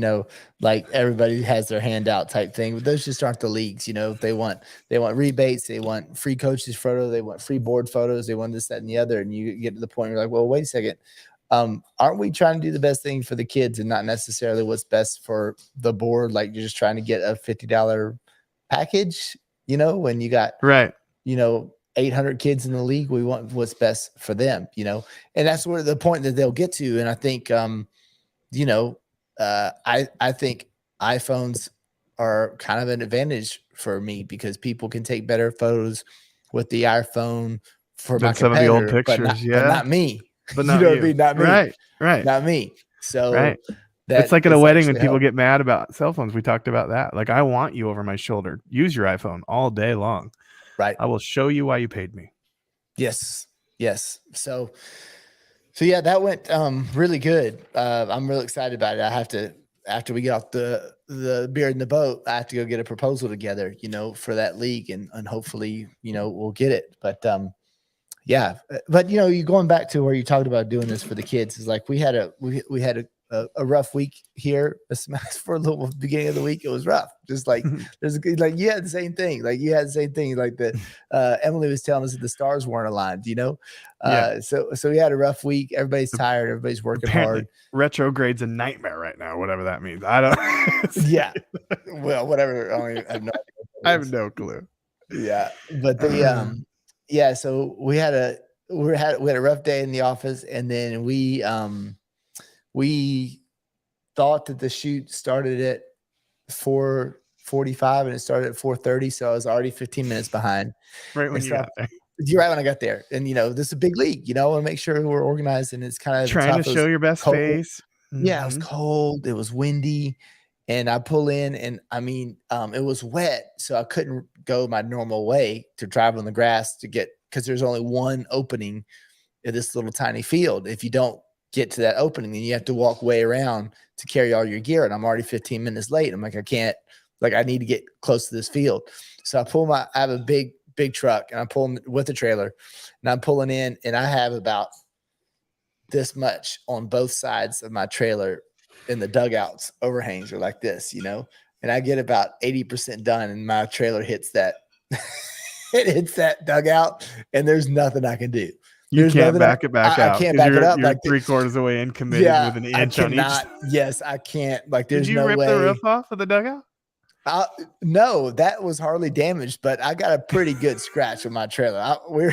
like everybody has their hand out type thing. But those just aren't the leagues. They want rebates, they want free coaches photo, they want free board photos, they want this, that, and the other. And you get to the point where you're like, well, wait a second. Aren't we trying to do the best thing for the kids and not necessarily what's best for the board? Like you're just trying to get a $50 package, when you got Right. 800 kids in the league. We want what's best for them, and that's where the point that they'll get to. And I think, I think iPhones are kind of an advantage for me because people can take better photos with the iPhone for my Than some of the old competitor, but pictures. Yeah. not me. But You not know what I you. mean? Not me. Right. Not me. So Right. that It's like at a it's wedding when actually people helped. get mad about cell phones. We talked about that. Like, I want you over my shoulder. Use your iPhone all day long. Right. I will show you why you paid me. Yes. So yeah, that went really good. I'm really excited about it. I have to, after we get off the beer in the boat, I have to go get a proposal together, for that league and hopefully, we'll get it. But yeah, but you going back to where you talked about doing this for the kids is like we had a rough week here for a little beginning of the week. It was rough. Just like like you had the same thing. Like you had the same thing. Like Emily was telling us that the stars weren't aligned. Yeah. So we had a rough week. Everybody's tired. Everybody's working hard. Retrograde's a nightmare right now. Whatever that means. I don't. Yeah. Well, whatever. I have no idea. I have no clue. Yeah, but yeah. So we had a rough day in the office, and then we thought that the shoot started at 4:45 and it started at 4:30, so I was already 15 minutes behind. Right when And you so got there. you're right when I got there, and this is a big league. I want to make sure we're organized, and it's kind of Trying tough. to It show was your best cold. face. Yeah, it was cold. It was windy. And I pull in, and I mean, it was wet, so I couldn't go my normal way to drive on the grass because there's only one opening in this little tiny field. If you don't get to that opening, then you have to walk way around to carry all your gear. And I'm already 15 minutes late. I'm like, I can't, I need to get close to this field. So I have a big truck, and I'm pulling with a trailer, and I'm pulling in, and I have about this much on both sides of my trailer. In the dugouts, overhangs are like this, and I get about 80% done, and my trailer hits that. It hits that dugout, and there's nothing I can do. You can't back it back out. I can't back it up. You're 3/4 away and committed with an inch on each. Yes, I can't. Like, there's Did you no rip way. the roof off of the dugout? No, that was hardly damaged, but I got a pretty good scratch on my trailer. We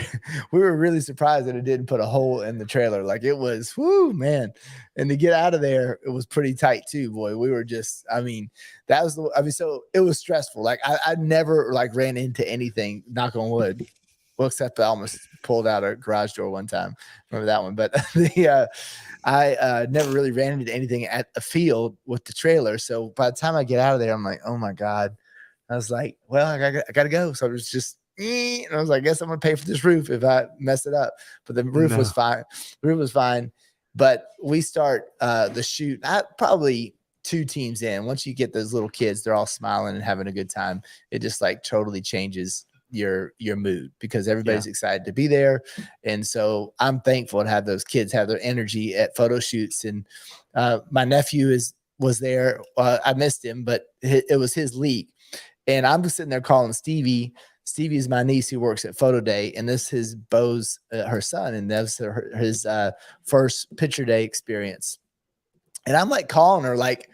were really surprised that it didn't put a hole in the trailer. Like, it was, whoo, man. And to get out of there, it was pretty tight too, boy. We were just, so it was stressful. Like, I never ran into anything, knock on wood. Well, except I almost pulled out a garage door one time. Remember that one? But I never really ran into anything at a field with the trailer. So by the time I get out of there, I'm like, oh my God. I was like, well, I got to go. So I was just, and I was like, I guess I'm going to pay for this roof if I mess it up. But the roof was fine. The roof was fine. But we start the shoot, probably 2 teams in. Once you get those little kids, they're all smiling and having a good time. It just totally changes your mood because everybody's excited to be there. And so I'm thankful to have those kids have their energy at photo shoots. And my nephew was there. I missed him, but it was his league. And I'm sitting there calling Stevie. Stevie is my niece who works at Photo Day, and this is Bo's her son, and that's his first picture day experience. And I'm like calling her like,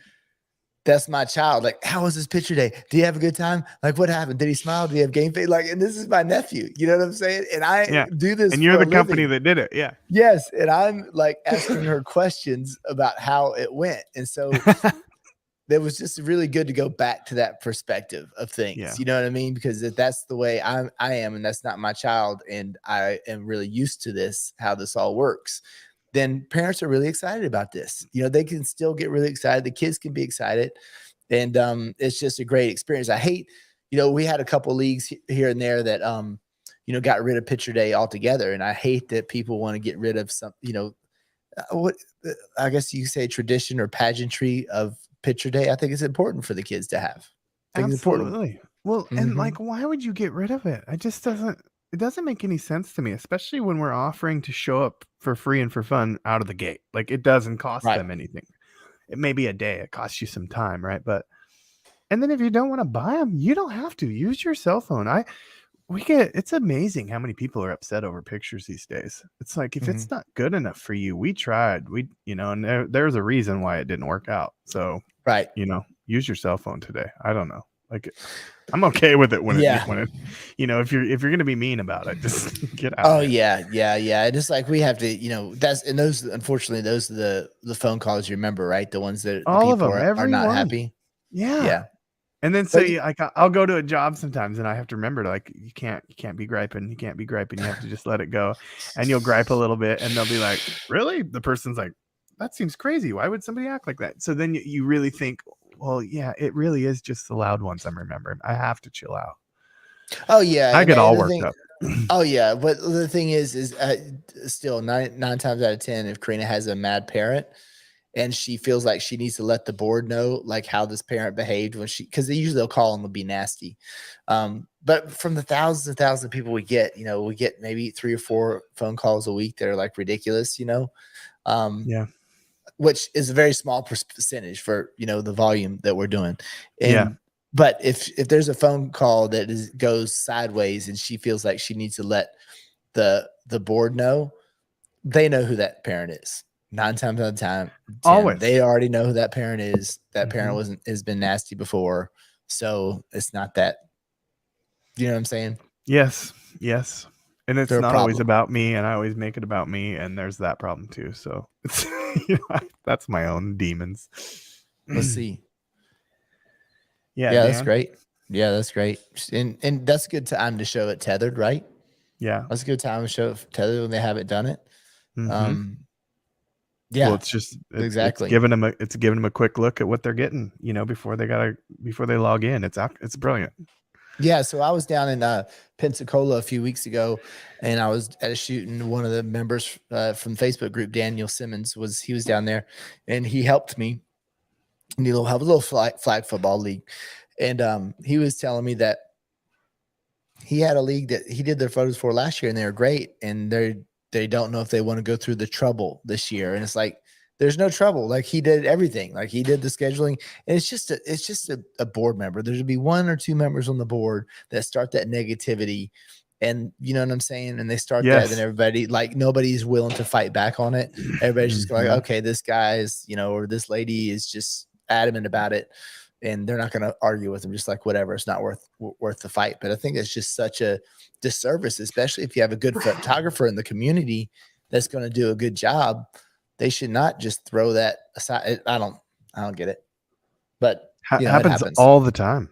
that's my child. Like, how was his picture day? Do you have a good time? Like, what happened? Did he smile? Do you have game face? Like, and this is my nephew. You know what I'm saying? And I do this. And you're the company that did it. Yeah. Yes. And I'm like asking her questions about how it went. And so it was just really good to go back to that perspective of things. Yeah. You know what I mean? Because that's the way I am, and that's not my child. And I am really used to this, how this all works. Then parents are really excited about this. You know, they can still get really excited. The kids can be excited. And it's just a great experience. I hate, you know, we had a couple leagues here and there that, you know, got rid of picture day altogether. And I hate that people want to get rid of some, you know, what I guess you say tradition or pageantry of picture day. I think it's important for the kids to have. I think Absolutely. It's important. Well, and like, why would you get rid of it? It doesn't make any sense to me, especially when we're offering to show up for free and for fun out of the gate. Like, it doesn't cost them anything. It may be a day, it costs you some time, right? And then if you don't want to buy them, you don't have to use your cell phone. It's amazing how many people are upset over pictures these days. It's like, if it's not good enough for you, we tried, and there's a reason why it didn't work out. So, you know, use your cell phone today. I don't know. Like, I'm okay with it when it, you know, if you're going to be mean about it, just get out. Oh yeah. Just like we have to, you know, unfortunately, those are the phone calls you remember, right? The ones that all of them are not happy. Yeah. And then say, like, I'll go to a job sometimes and I have to remember to, like, you can't be griping. You can't be griping. You have to just let it go. And you'll gripe a little bit and they'll be like, really? The person's like, that seems crazy. Why would somebody act like that? So then you really think, well, yeah, it really is just the loud ones I'm remembering. I have to chill out. Oh yeah. I get all worked up. Oh yeah. But the thing is still nine times out of 10, if Karina has a mad parent and she feels like she needs to let the board know like how this parent behaved because they'll call and they'll be nasty. But from the thousands and thousands of people we get, you know, we get maybe 3 or 4 phone calls a week that are like ridiculous, you know? Which is a very small percentage for, you know, the volume that we're doing. But if there's a phone call that goes sideways and she feels like she needs to let the board know, they know who that parent is. 9 times out of 10, always. They already know who that parent is. That parent has been nasty before. So it's not that, you know what I'm saying? Yes. And it's not always about me, and I always make it about me, and there's that problem too. So it's, you know, that's my own demons. Let's see. Yeah, that's great. Yeah, that's great. And that's a good time to show it tethered, right? Yeah. That's a good time to show it tethered when they haven't done it. Well, it's exactly giving them a quick look at what they're getting, you know, before they log in. It's brilliant. Yeah, so I was down in Pensacola a few weeks ago, and I was at a shoot, and one of the members from the Facebook group, Daniel Simmons, he was down there, and he helped me. And he'll have a little flag football league, and he was telling me that he had a league that he did their photos for last year, and they were great, and they don't know if they want to go through the trouble this year, and it's like, there's no trouble. Like, he did everything. Like, he did the scheduling, and it's just a board member. There's to be 1 or 2 members on the board that start that negativity, and you know what I'm saying. And they start that, and everybody, like, nobody's willing to fight back on it. Everybody's just going, okay, this guy's, you know, or this lady is just adamant about it, and they're not going to argue with them. Just like, whatever, it's not worth the fight. But I think it's just such a disservice, especially if you have a good photographer in the community that's going to do a good job. They should not just throw that aside. I don't get it, but it happens all the time.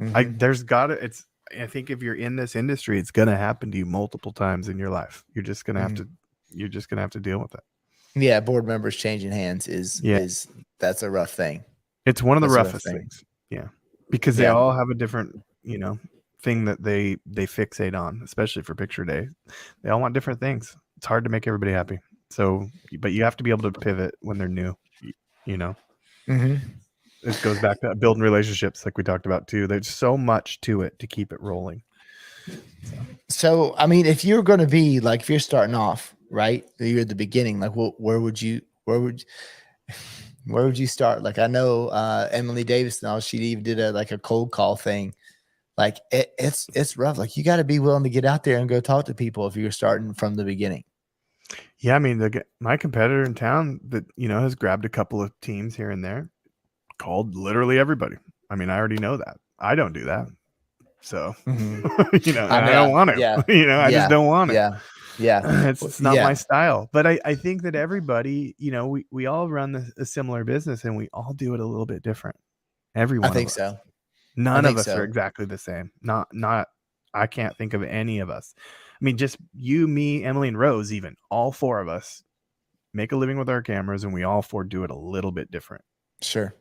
I think if you're in this industry, it's going to happen to you multiple times in your life. You're just going to have to deal with it. Yeah. Board members changing hands is that's a rough thing. It's one of the roughest things. Yeah. Because they all have a different, you know, thing that they fixate on, especially for picture day. They all want different things. It's hard to make everybody happy. So, but you have to be able to pivot when they're new, you know. It goes back to building relationships, like we talked about too. There's so much to it to keep it rolling. So I mean, if you're going to be like, if you're starting off, right, you're at the beginning, like, where would you Where would you start? Like I know Emily Davis now, she even did a cold call thing. Like it's rough. Like you got to be willing to get out there and go talk to people if you're starting from the beginning. Yeah, I mean, my competitor in town that has grabbed a couple of teams here and there, called literally everybody. I mean, I already know that. I don't do that, so I don't want to. Yeah, I just don't want to. yeah, yeah. It's not my style. But I think that everybody, we all run a similar business, and we all do it a little bit different. Everyone. I think so. None of us are exactly the same. Not. I can't think of any of us. I mean, just you, me, Emily, and Rose, even all four of us make a living with our cameras, and we all four do it a little bit different. Sure.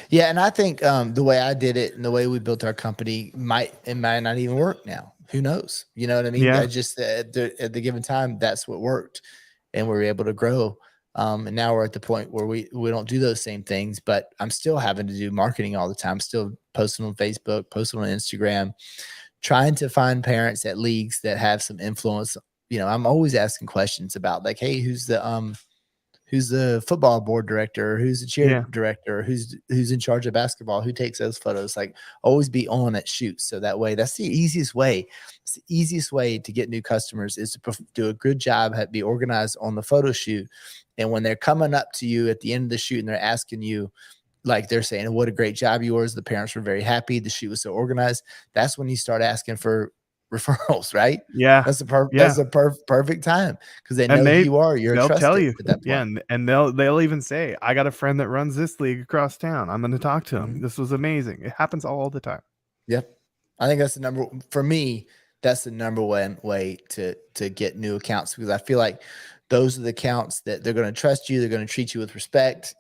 Yeah. And I think the way I did it and the way we built our company might not even work now. Who knows? You know what I mean? Yeah. I just at the given time, that's what worked. And we were able to grow. And now we're at the point where we don't do those same things, but I'm still having to do marketing all the time, still posting on Facebook, posting on Instagram, trying to find parents at leagues that have some influence. I'm always asking questions about like, hey, who's the football board director, who's the cheer director, who's in charge of basketball, who takes those photos. Like always be on at shoots. So that way, that's the easiest way. It's the easiest way to get new customers is to do a good job, be organized on the photo shoot. And when they're coming up to you at the end of the shoot and they're asking you, like they're saying, what a great job yours. The parents were very happy. The shoot was so organized. That's when you start asking for referrals, right? Yeah. That's a perfect time because they know who you are. They'll tell you at that point. Yeah. And they'll even say, I got a friend that runs this league across town. I'm going to talk to him. This was amazing. It happens all the time. Yep. I think that's for me, that's the number one way to get new accounts because I feel like those are the accounts that they're going to trust you. They're going to treat you with respect.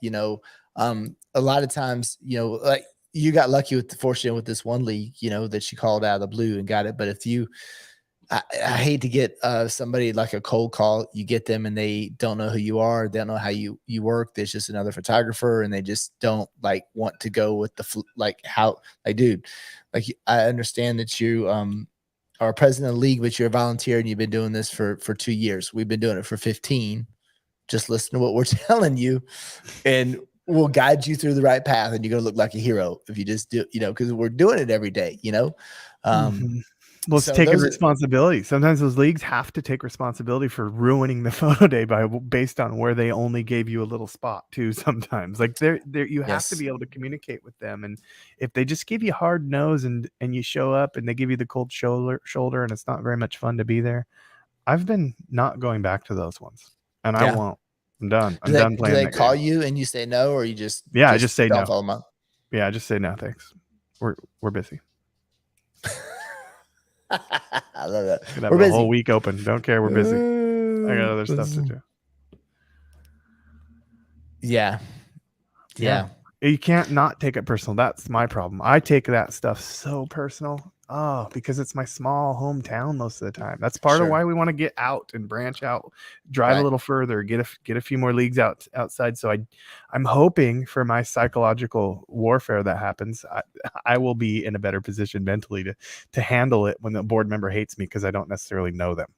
A lot of times, like you got lucky fortunate with this one league, that you called out of the blue and got it. But if I hate to get somebody like a cold call, you get them and they don't know who you are. They don't know how you work. There's just another photographer and they just don't want to go with dude, I understand that you, are president of the league, but you're a volunteer and you've been doing this for 2 years. We've been doing it for 15. Just listen to what we're telling you and we'll guide you through the right path. And you're going to look like a hero if you just do, because we're doing it every day, Well, it's taking responsibility. Sometimes those leagues have to take responsibility for ruining the photo day based on where they only gave you a little spot too. Sometimes like you have to be able to communicate with them. And if they just give you hard nose and you show up and they give you the cold shoulder and it's not very much fun to be there. I've been not going back to those ones and I won't. I'm done. I'm done playing. Do they call you and you say no, or you just, I just say no. Yeah. I just say no. Thanks. We're busy. I love that. We're busy. Whole week open. Don't care. We're busy. I got other stuff to do. Yeah. You can't not take it personal. That's my problem. I take that stuff so personal. Oh, because it's my small hometown most of the time. That's part of why we want to get out and branch out, drive a little further, get a few more leagues outside. So I'm hoping for my psychological warfare that happens. I will be in a better position mentally to handle it when the board member hates me because I don't necessarily know them.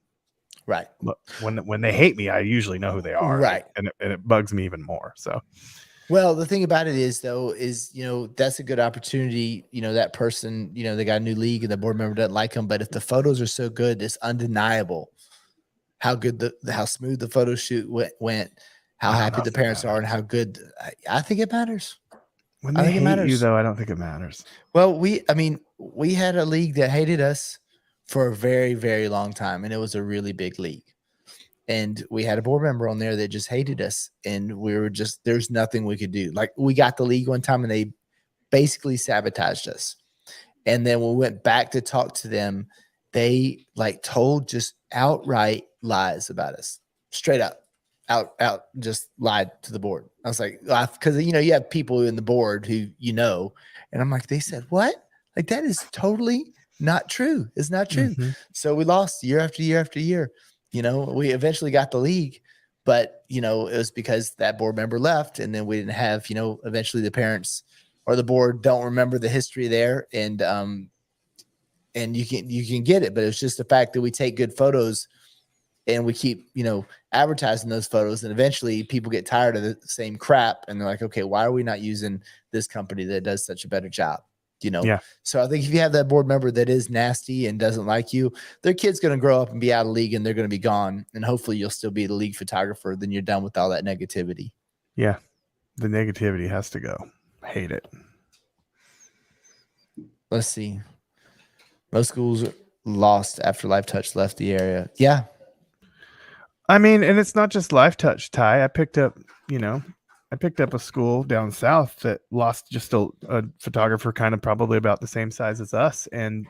Right. But when they hate me, I usually know who they are. Right. And it bugs me even more. So. Well, the thing about it is, that's a good opportunity. That person, they got a new league and the board member doesn't like them. But if the photos are so good, it's undeniable how good how smooth the photo shoot went, how happy the parents are, and how good. I think it matters. When they hate you, though, I don't think it matters. Well, we had a league that hated us for a very, very long time, and it was a really big league. And we had a board member on there that just hated us. And we were there's nothing we could do. Like we got the league one time and they basically sabotaged us. And then when we went back to talk to them, they told just outright lies about us, straight up, out, just lied to the board. I was like, because, you have people in the board who, and I'm like, they said, what? Like, that is totally not true. It's not true. Mm-hmm. So we lost year after year after year. We eventually got the league, but, it was because that board member left and then we didn't have, eventually the parents or the board don't remember the history there. And you can get it, but it's just the fact that we take good photos and we keep, advertising those photos, and eventually people get tired of the same crap, and they're like, okay, why are we not using this company that does such a better job? Yeah. So I think if you have that board member that is nasty and doesn't like you, their kid's going to grow up and be out of league, and they're going to be gone. And hopefully you'll still be the league photographer. Then you're done with all that negativity. Yeah. The negativity has to go. I hate it. Let's see. Most schools lost after Life Touch left the area. Yeah. I mean, and it's not just Life Touch, Ty. I picked up a school down south that lost just a photographer kind of probably about the same size as us. And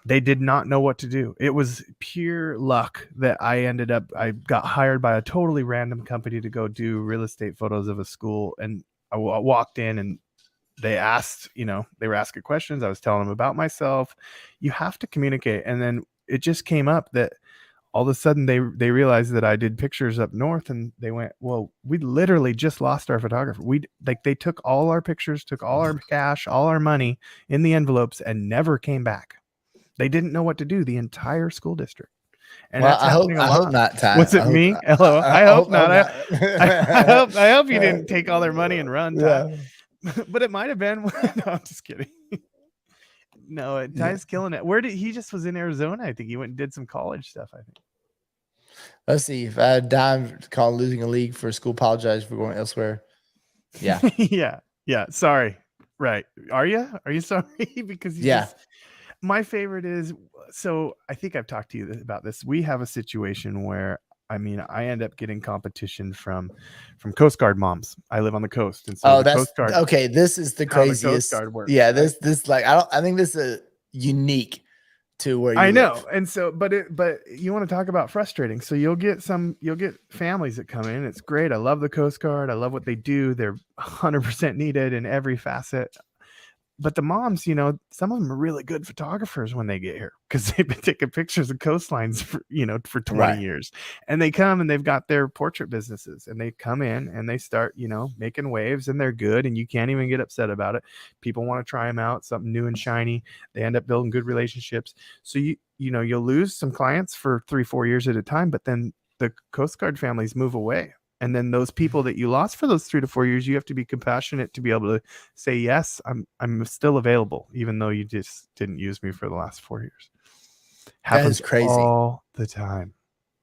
they did not know what to do. It was pure luck that I got hired by a totally random company to go do real estate photos of a school. And I walked in and they were asking questions. I was telling them about myself. You have to communicate. And then it just came up that all of a sudden they realized that I did pictures up north, and they went, well, we literally just lost our photographer. They took all our pictures, took all our cash, all our money in the envelopes, and never came back. They didn't know what to do, the entire school district. And well, I hope not, Ty. Was it me? Hello. I hope not. I hope you didn't take all their money and run, Ty. Yeah. But it might have been. No, I'm just kidding. No, Ty's killing it. He just was in Arizona. I think he went and did some college stuff, I think. Let's see. If I had dime to call losing a league for a school, apologize for going elsewhere. Yeah. Yeah. Sorry. Right. Are you sorry? Because my favorite is, so I think I've talked to you about this. We have a situation where, I end up getting competition from Coast Guard moms. I live on the coast, and so that's Coast Guard. Okay, this is the craziest. The Coast Guard works, yeah, right? This I think this is unique to where you know. live. And so, but you want to talk about frustrating. So you'll get families that come in. It's great. I love the Coast Guard. I love what they do. They're 100% needed in every facet. But the moms, some of them are really good photographers when they get here, because they've been taking pictures of coastlines for 20 years. And they come and they've got their portrait businesses, and they come in and they start, making waves, and they're good, and you can't even get upset about it. People want to try them out, something new and shiny. They end up building good relationships. So you'll lose some clients for 3-4 years at a time, but then the Coast Guard families move away. And then those people that you lost for those 3 to 4 years, you have to be compassionate to be able to say, yes, I'm still available, even though you just didn't use me for the last 4 years. Happens crazy all the time.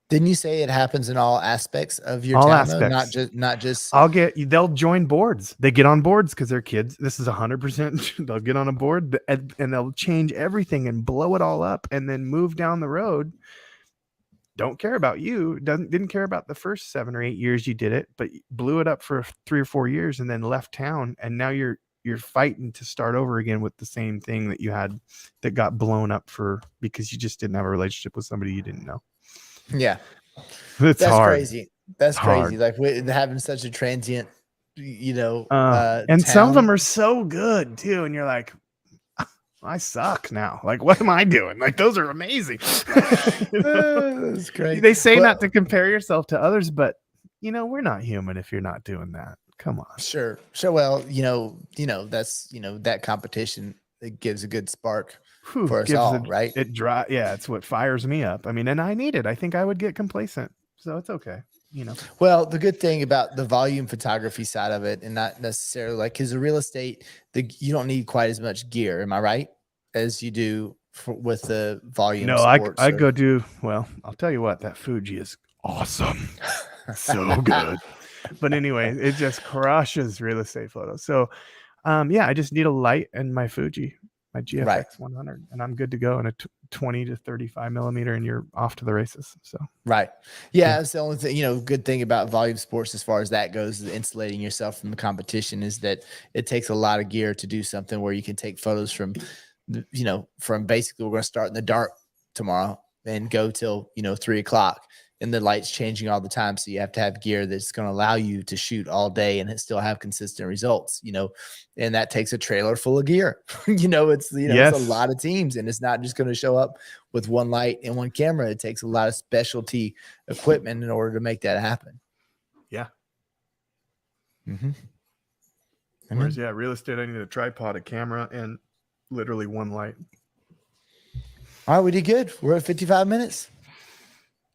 Didn't you say it happens in all aspects of your town? Aspects. Not just. They'll join boards. They get on boards because they're kids. This is 100%. They'll get on a board and they'll change everything and blow it all up, and then move down the road. Don't care about you, didn't care about the first 7 or 8 years you did it, but blew it up for 3 or 4 years and then left town. And now you're fighting to start over again with the same thing that you had that got blown up because you just didn't have a relationship with somebody you didn't know. Yeah. That's hard. Crazy. That's crazy. Like having such a transient, and town. Some of them are so good too. And you're like, I suck now. Like, what am I doing? Like, those are amazing. That's great. They say not to compare yourself to others, but we're not human if you're not doing that. Come on. Sure. Well, that's that competition, it gives a good spark for us all, right? It's what fires me up. And I need it. I think I would get complacent, so it's okay. Well, the good thing about the volume photography side of it, and not necessarily because the real estate, you don't need quite as much gear. Am I right? As you do with the volume. No, I go do, well, I'll tell you what, that Fuji is awesome. So good. But anyway, it just crushes real estate photos. So I just need a light and my Fuji, my GFX 100, and I'm good to go in a 20 to 35 millimeter, and you're off to the races. So yeah, that's the only thing, good thing about volume sports as far as that goes, is insulating yourself from the competition, is that it takes a lot of gear to do something where you can take photos from basically, we're going to start in the dark tomorrow and go till 3 o'clock, and the light's changing all the time. So you have to have gear that's going to allow you to shoot all day and still have consistent results, and that takes a trailer full of gear. It's a lot of teams, and it's not just going to show up with one light and one camera. It takes a lot of specialty equipment in order to make that happen. Yeah. Mm-hmm. Whereas, real estate, I need a tripod, a camera, and literally one light. All right, we did good. We're at 55 minutes.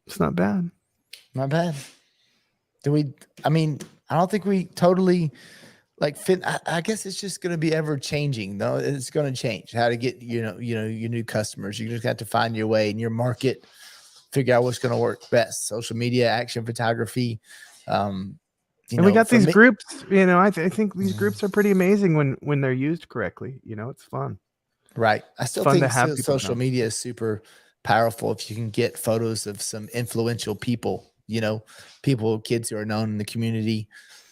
It's not bad. Not bad. I mean, I don't think we totally like fit. I guess it's just going to be ever changing. No, it's going to change how to get, your new customers. You just have to find your way in your market, figure out what's going to work best. Social media, action photography. And we got these groups, I think these groups are pretty amazing when they're used correctly. It's fun. Right. I still think social media is super powerful if you can get photos of some influential people, kids who are known in the community,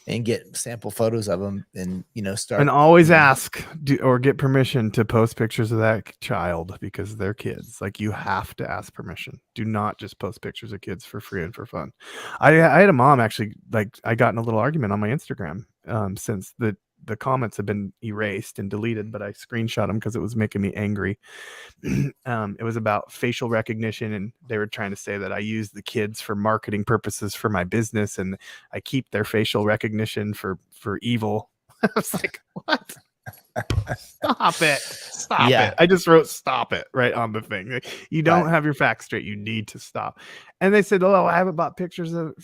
and get sample photos of them and, start. And always ask or get permission to post pictures of that child because they're kids. Like, you have to ask permission. Do not just post pictures of kids for free and for fun. I had a mom actually, like, I got in a little argument on my Instagram since the comments have been erased and deleted, but I screenshot them because it was making me angry. It was about facial recognition, and they were trying to say that I use the kids for marketing purposes for my business, and I keep their facial recognition for evil. I was like, what? Stop it. Stop it. I just wrote stop it right on the thing. Like, you don't have your facts straight. You need to stop. And they said, oh, I haven't bought pictures of,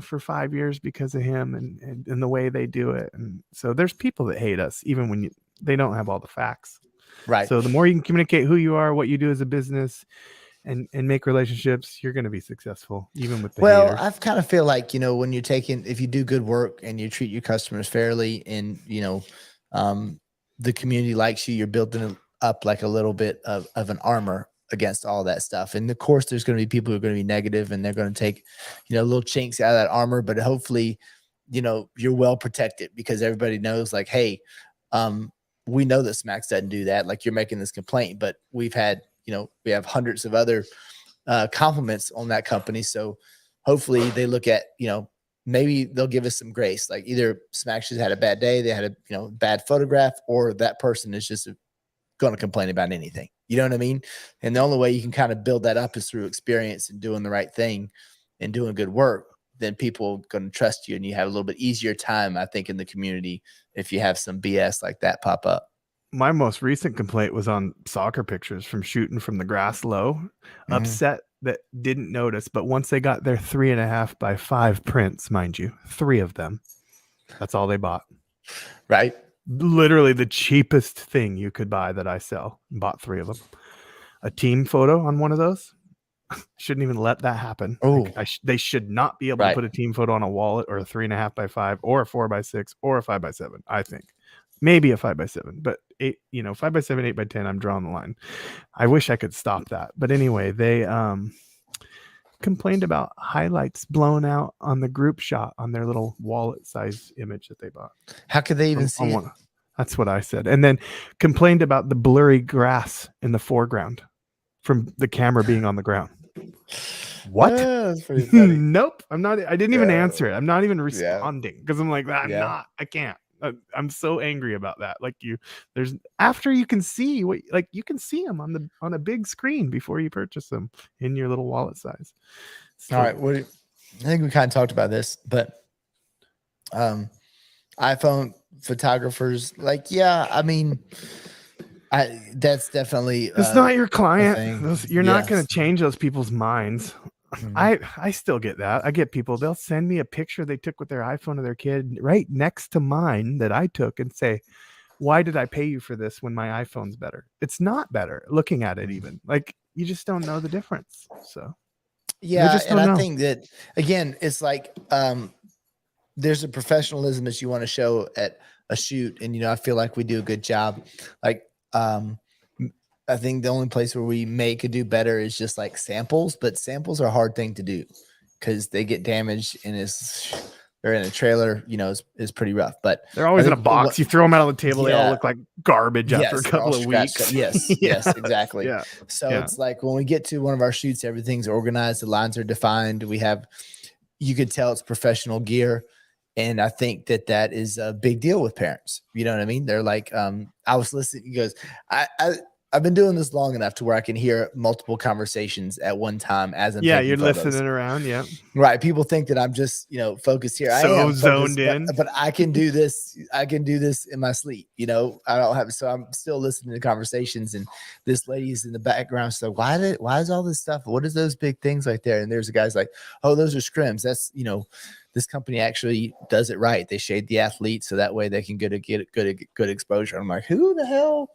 for 5 years because of him and the way they do it. And so there's people that hate us, even when they don't have all the facts. Right. So the more you can communicate who you are, what you do as a business, and make relationships, you're going to be successful, even with the haters. I kind of feel like, when you're if you do good work and you treat your customers fairly, and, the community likes you, you're building up like a little bit of an armor against all that stuff. And of course, there's going to be people who are going to be negative, and they're going to take, little chinks out of that armor. But hopefully, you're well protected, because everybody knows, like, hey, we know that Smacks doesn't do that. Like, you're making this complaint, but we've had, we have hundreds of other compliments on that company. So hopefully they look at, maybe they'll give us some grace. Like, either Smacks just had a bad day, they had a bad photograph, or that person is just going to complain about anything. You know what I mean? And the only way you can kind of build that up is through experience and doing the right thing and doing good work. Then people are going to trust you, and you have a little bit easier time, I think, in the community if you have some BS like that pop up. My most recent complaint was on soccer pictures from shooting from the grass low. Upset that didn't notice, but once they got their 3.5 by 5 prints, mind you, 3 of them, that's all they bought. Right. Literally the cheapest thing you could buy that I sell. Bought 3 of them. A team photo on one of those. Shouldn't even let that happen. Oh, they should not be able to put a team photo on a wallet, or a 3.5 by 5, or a 4 by 6, or a 5 by 7. I think maybe a 5 by 7, but 8, 5 by 7, 8 by 10. I'm drawing the line. I wish I could stop that, but anyway, they complained about highlights blown out on the group shot on their little wallet size image that they bought. How could they even see it? That's what I said. And then complained about the blurry grass in the foreground from the camera being on the ground. What? Yeah, that's pretty funny. Nope. I didn't even answer it. I'm not even responding because I'm like, I can't. I'm so angry about that. Like, after you can see you can see them on a big screen before you purchase them in your little wallet size. So, all right. I think we kind of talked about this, but iPhone photographers, that's definitely it's not your client. You're not going to change those people's minds. I still get that. I get people, they'll send me a picture they took with their iPhone of their kid right next to mine that I took, and say, why did I pay you for this when my iPhone's better? It's not better looking at it, even. Like, you just don't know the difference. So I think that, again, it's like there's a professionalism that you want to show at a shoot, and I feel like we do a good job. Like, I think the only place where we could do better is just like samples, but samples are a hard thing to do because they get damaged, and they're in a trailer, is pretty rough. But they're always in a box. You throw them out on the table, they all look like garbage after a couple of weeks. Yes, exactly. Yeah. So it's like when we get to one of our shoots, everything's organized, the lines are defined. You could tell it's professional gear. And I think that is a big deal with parents. You know what I mean? They're like, I was listening. He goes, I've been doing this long enough to where I can hear multiple conversations at one time as I'm Yeah, taking you're photos. listening around. Yeah. Right. People think that I'm just, focused here. I So am zoned focused, in. but I can do this. I can do this in my sleep. I don't have, so I'm still listening to conversations, and this lady's in the background. So why is all this stuff? What is those big things right there? And there's a guy's like, oh, those are scrims. That's, this company actually does it right. They shade the athletes so that way they can get good exposure. I'm like, who the hell?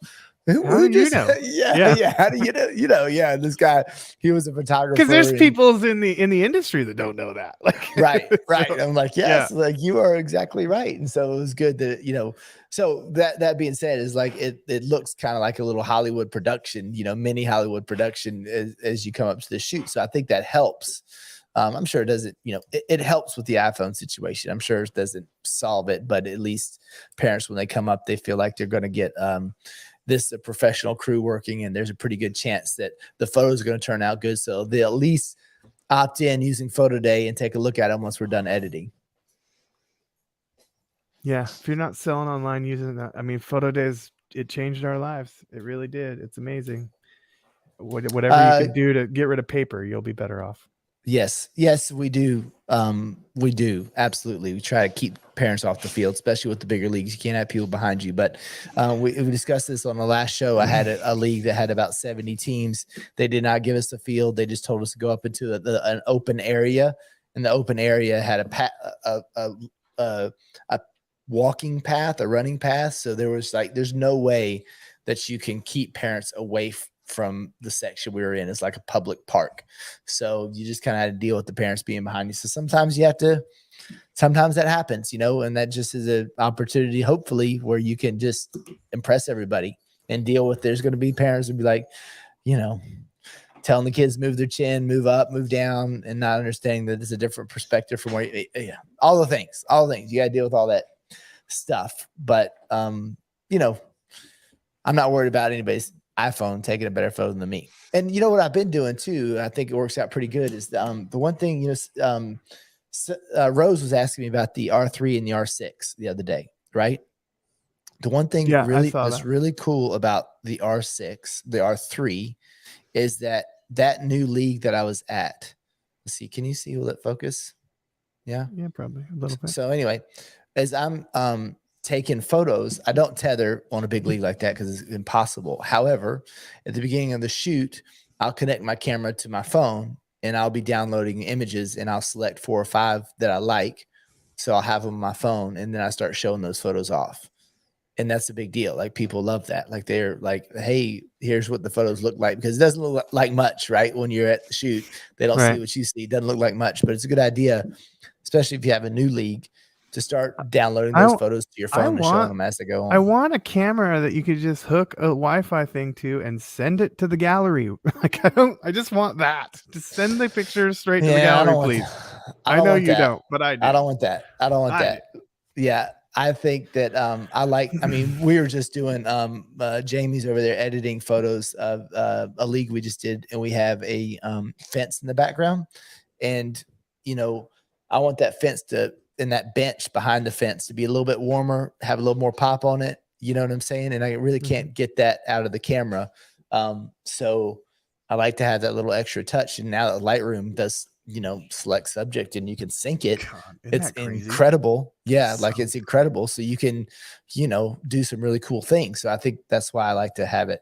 How do you know? Yeah. How do you know? Yeah. This guy, he was a photographer. Because there's people in the industry that don't know that. Like, right. So, I'm like, yes, like you are exactly right. And so it was good that, so that being said, is like, it looks kind of like a little Hollywood production, mini Hollywood production as you come up to the shoot. So I think that helps. I'm sure it doesn't, it helps with the iPhone situation. I'm sure it doesn't solve it, but at least parents, when they come up, they feel like they're going to get, this a professional crew working, and there's a pretty good chance that the photos are going to turn out good. So they'll at least opt in using Photo Day and take a look at them once we're done editing. Yeah. If you're not selling online using that, I mean, Photo Days, it changed our lives. It really did. It's amazing. Whatever you can do to get rid of paper, you'll be better off. Yes, we do. We do. Absolutely. We try to keep parents off the field, especially with the bigger leagues. You can't have people behind you. But we discussed this on the last show. I had a league that had about 70 teams. They did not give us the field. They just told us to go up into an open area, and the open area had a walking path, a running path. So there's no way that you can keep parents away from the section we were in. It's like a public park. So you just kind of had to deal with the parents being behind you. So sometimes sometimes that happens, and that just is an opportunity, hopefully, where you can just impress everybody and deal with, there's going to be parents who be like, telling the kids move their chin, move up, move down, and not understanding that it's a different perspective from where all the things you got to deal with all that stuff. But, I'm not worried about anybody's iPhone taking a better photo than me. And you know what I've been doing too, I think it works out pretty good, is the one thing, Rose was asking me about the R3 and the R6 the other day, right? The one thing that's really cool about the R6, the R3, is that new league that I was at. Let's see, can you see? Will it focus? Yeah, probably a little bit. So anyway, as I'm taking photos, I don't tether on a big league like that because it's impossible. However, at the beginning of the shoot, I'll connect my camera to my phone, and I'll be downloading images, and I'll select 4 or 5 that I like. So I'll have them on my phone, and then I start showing those photos off. And that's a big deal. Like, people love that. Like, they're like, hey, here's what the photos look like, because it doesn't look like much, right? When you're at the shoot, they don't see what you see. It doesn't look like much, but it's a good idea, especially if you have a new league, to start downloading those photos to your phone and showing them as they go on. I want a camera that you could just hook a Wi-Fi thing to and send it to the gallery. Like, I just want that. Just send the pictures straight to the gallery, please. I know you don't, but I do. I don't want that. Yeah. I think that we were just doing Jamie's over there editing photos of a league we just did, and we have a fence in the background, and I want that fence and that bench behind the fence to be a little bit warmer, have a little more pop on it. You know what I'm saying? And I really can't get that out of the camera. So I like to have that little extra touch. And now that Lightroom does, select subject, and you can sync it. God, it's incredible. Yeah. Like, it's incredible. So you can, do some really cool things. So I think that's why I like to have it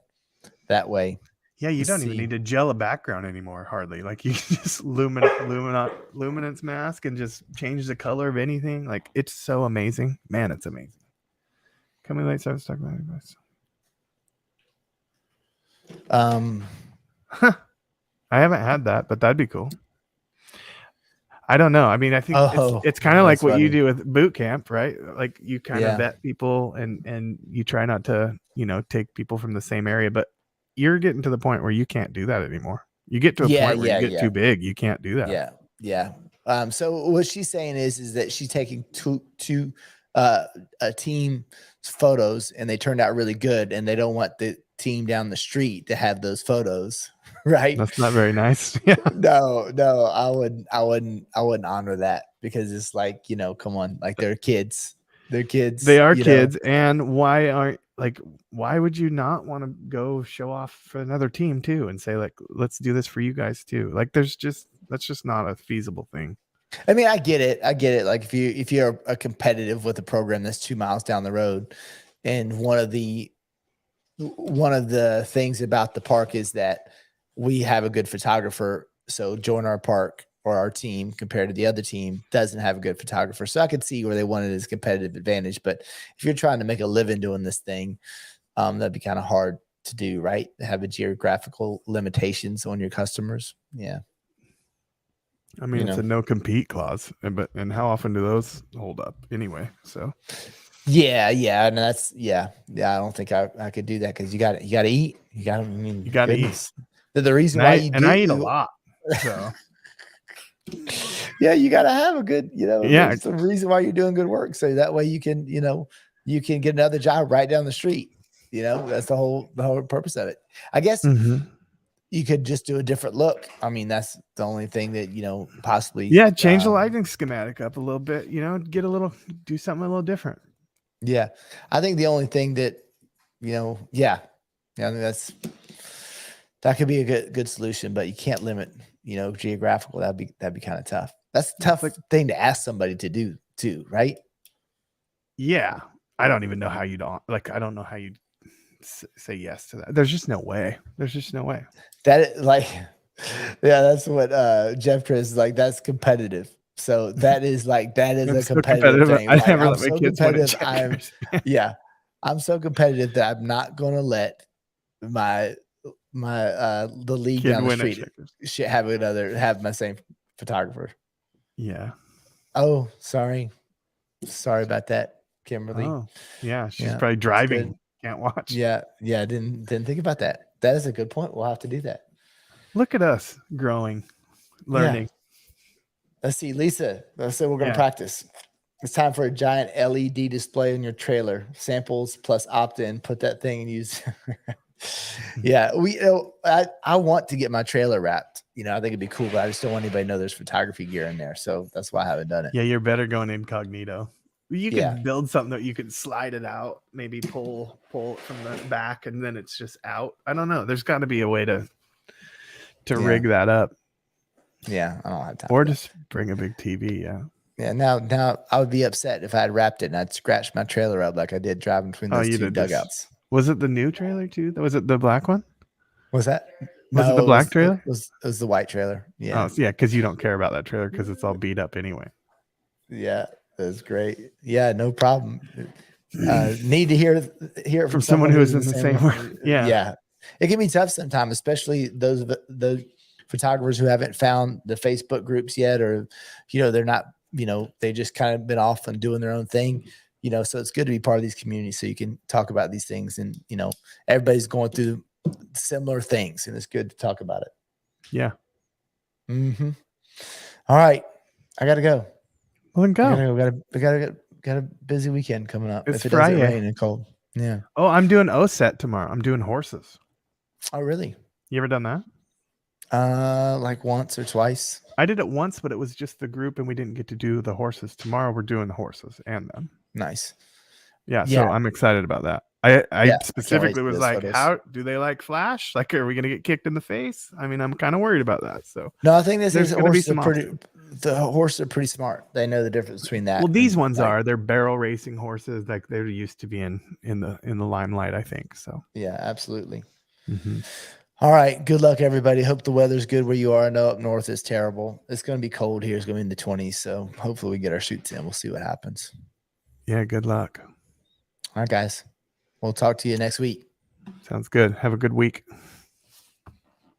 that way. Yeah, you don't even need to gel a background anymore, hardly. Like, you can just luminance mask and just change the color of anything. Like, it's so amazing. Man, it's amazing. Coming late, so I was talking about it. I haven't had that, but that'd be cool. I don't know. I mean, I think it's kind of like what you do with boot camp, right? Like, you kind of vet people and you try not to, take people from the same area, but you're getting to the point where you can't do that anymore. You get to a point where you get too big. You can't do that. Yeah. So what she's saying is that she's taking two a team photos, and they turned out really good, and they don't want the team down the street to have those photos, right? That's not very nice. Yeah. No, I wouldn't honor that, because it's like, come on, like, they're kids. They're kids. They are kids. And why like, why would you not want to go show off for another team too and say like, let's do this for you guys too? Like, that's just not a feasible thing. I mean, I get it. Like if you're a competitive with a program that's 2 miles down the road, and one of the things about the park is that we have a good photographer. So join our park or our team compared to the other team doesn't have a good photographer. So I could see where they wanted as competitive advantage. But if you're trying to make a living doing this thing, that'd be kind of hard to do, right? Have a geographical limitations on your customers. Yeah. I mean, it's a no compete clause, and how often do those hold up anyway? So yeah, and that's I don't think I could do that because you got to eat. You got to eat. The reason why I eat a lot. So yeah, you got to have a good, yeah, it's the reason why you're doing good work. So that way you can, you can get another job right down the street. That's the whole purpose of it. I guess you could just do a different look. I mean, that's the only thing that, possibly. Yeah. Change the lighting schematic up a little bit, do something a little different. Yeah. I think the only thing that, I think that could be a good solution, but you can't limit, geographical. That'd be kind of tough. That's a tough thing to ask somebody to do too, right? Yeah. I don't even know how I don't know how you'd say yes to that. There's just no way. That that's what Jeff Chris is like. That's competitive. So that is a competitive thing. I never let my kids win. I'm so competitive that I'm not going to let the league kid down the street have my same photographer. Yeah. Oh, sorry about that, Kimberly. Oh, yeah, she's probably driving. Can't watch. Yeah. Didn't think about that. That is a good point. We'll have to do that. Look at us growing, learning. Yeah. Let's see, Lisa. Let's say we're going to practice. It's time for a giant LED display on your trailer. Samples plus opt-in. Put that thing and use. Yeah, I want to get my trailer wrapped. I think it'd be cool, but I just don't want anybody to know there's photography gear in there. So that's why I haven't done it. Yeah, you're better going incognito. You can build something that you can slide it out, maybe pull it from the back, and then it's just out. I don't know. There's got to be a way to rig that up. Yeah, I don't have time. Or just bring a big TV. Yeah. Yeah. Now I would be upset if I had wrapped it and I'd scratched my trailer up like I did driving between those two dugouts. Was it the new trailer too? Was it the black one? Was that? Was it the black trailer? It was the white trailer. Yeah. Oh, yeah, because you don't care about that trailer because it's all beat up anyway. Yeah, that's great. Yeah, no problem. Need to hear it from someone who is in the same way. Yeah. It can be tough sometimes, especially those photographers who haven't found the Facebook groups yet, or they're not, they just kind of been off and doing their own thing. So it's good to be part of these communities so you can talk about these things, and everybody's going through similar things, and it's good to talk about it. Yeah. Mm-hmm. All right, I gotta go. Well, then go. We got a busy weekend coming up. It's if it Friday. doesn't rain and cold. Yeah. Oh, I'm doing OSET tomorrow. I'm doing horses. Oh, really? You ever done that? Like once or twice. I did it once, but it was just the group, and we didn't get to do the horses. Tomorrow we're doing the horses and them. Nice. Yeah. So I'm excited about that. I specifically was like, how do they like Flash? Like, are we going to get kicked in the face? I mean, I'm kind of worried about that. So no, I think the horses are pretty smart. They know the difference between that. Well, these ones they're barrel racing horses. Like they're used to being in the limelight, I think. So yeah, absolutely. Mm-hmm. All right. Good luck, everybody. Hope the weather's good where you are. I know up north it's terrible. It's going to be cold here. It's going to be in the 20s. So hopefully we get our shoots in. We'll see what happens. Yeah. Good luck. All right, guys. We'll talk to you next week. Sounds good. Have a good week.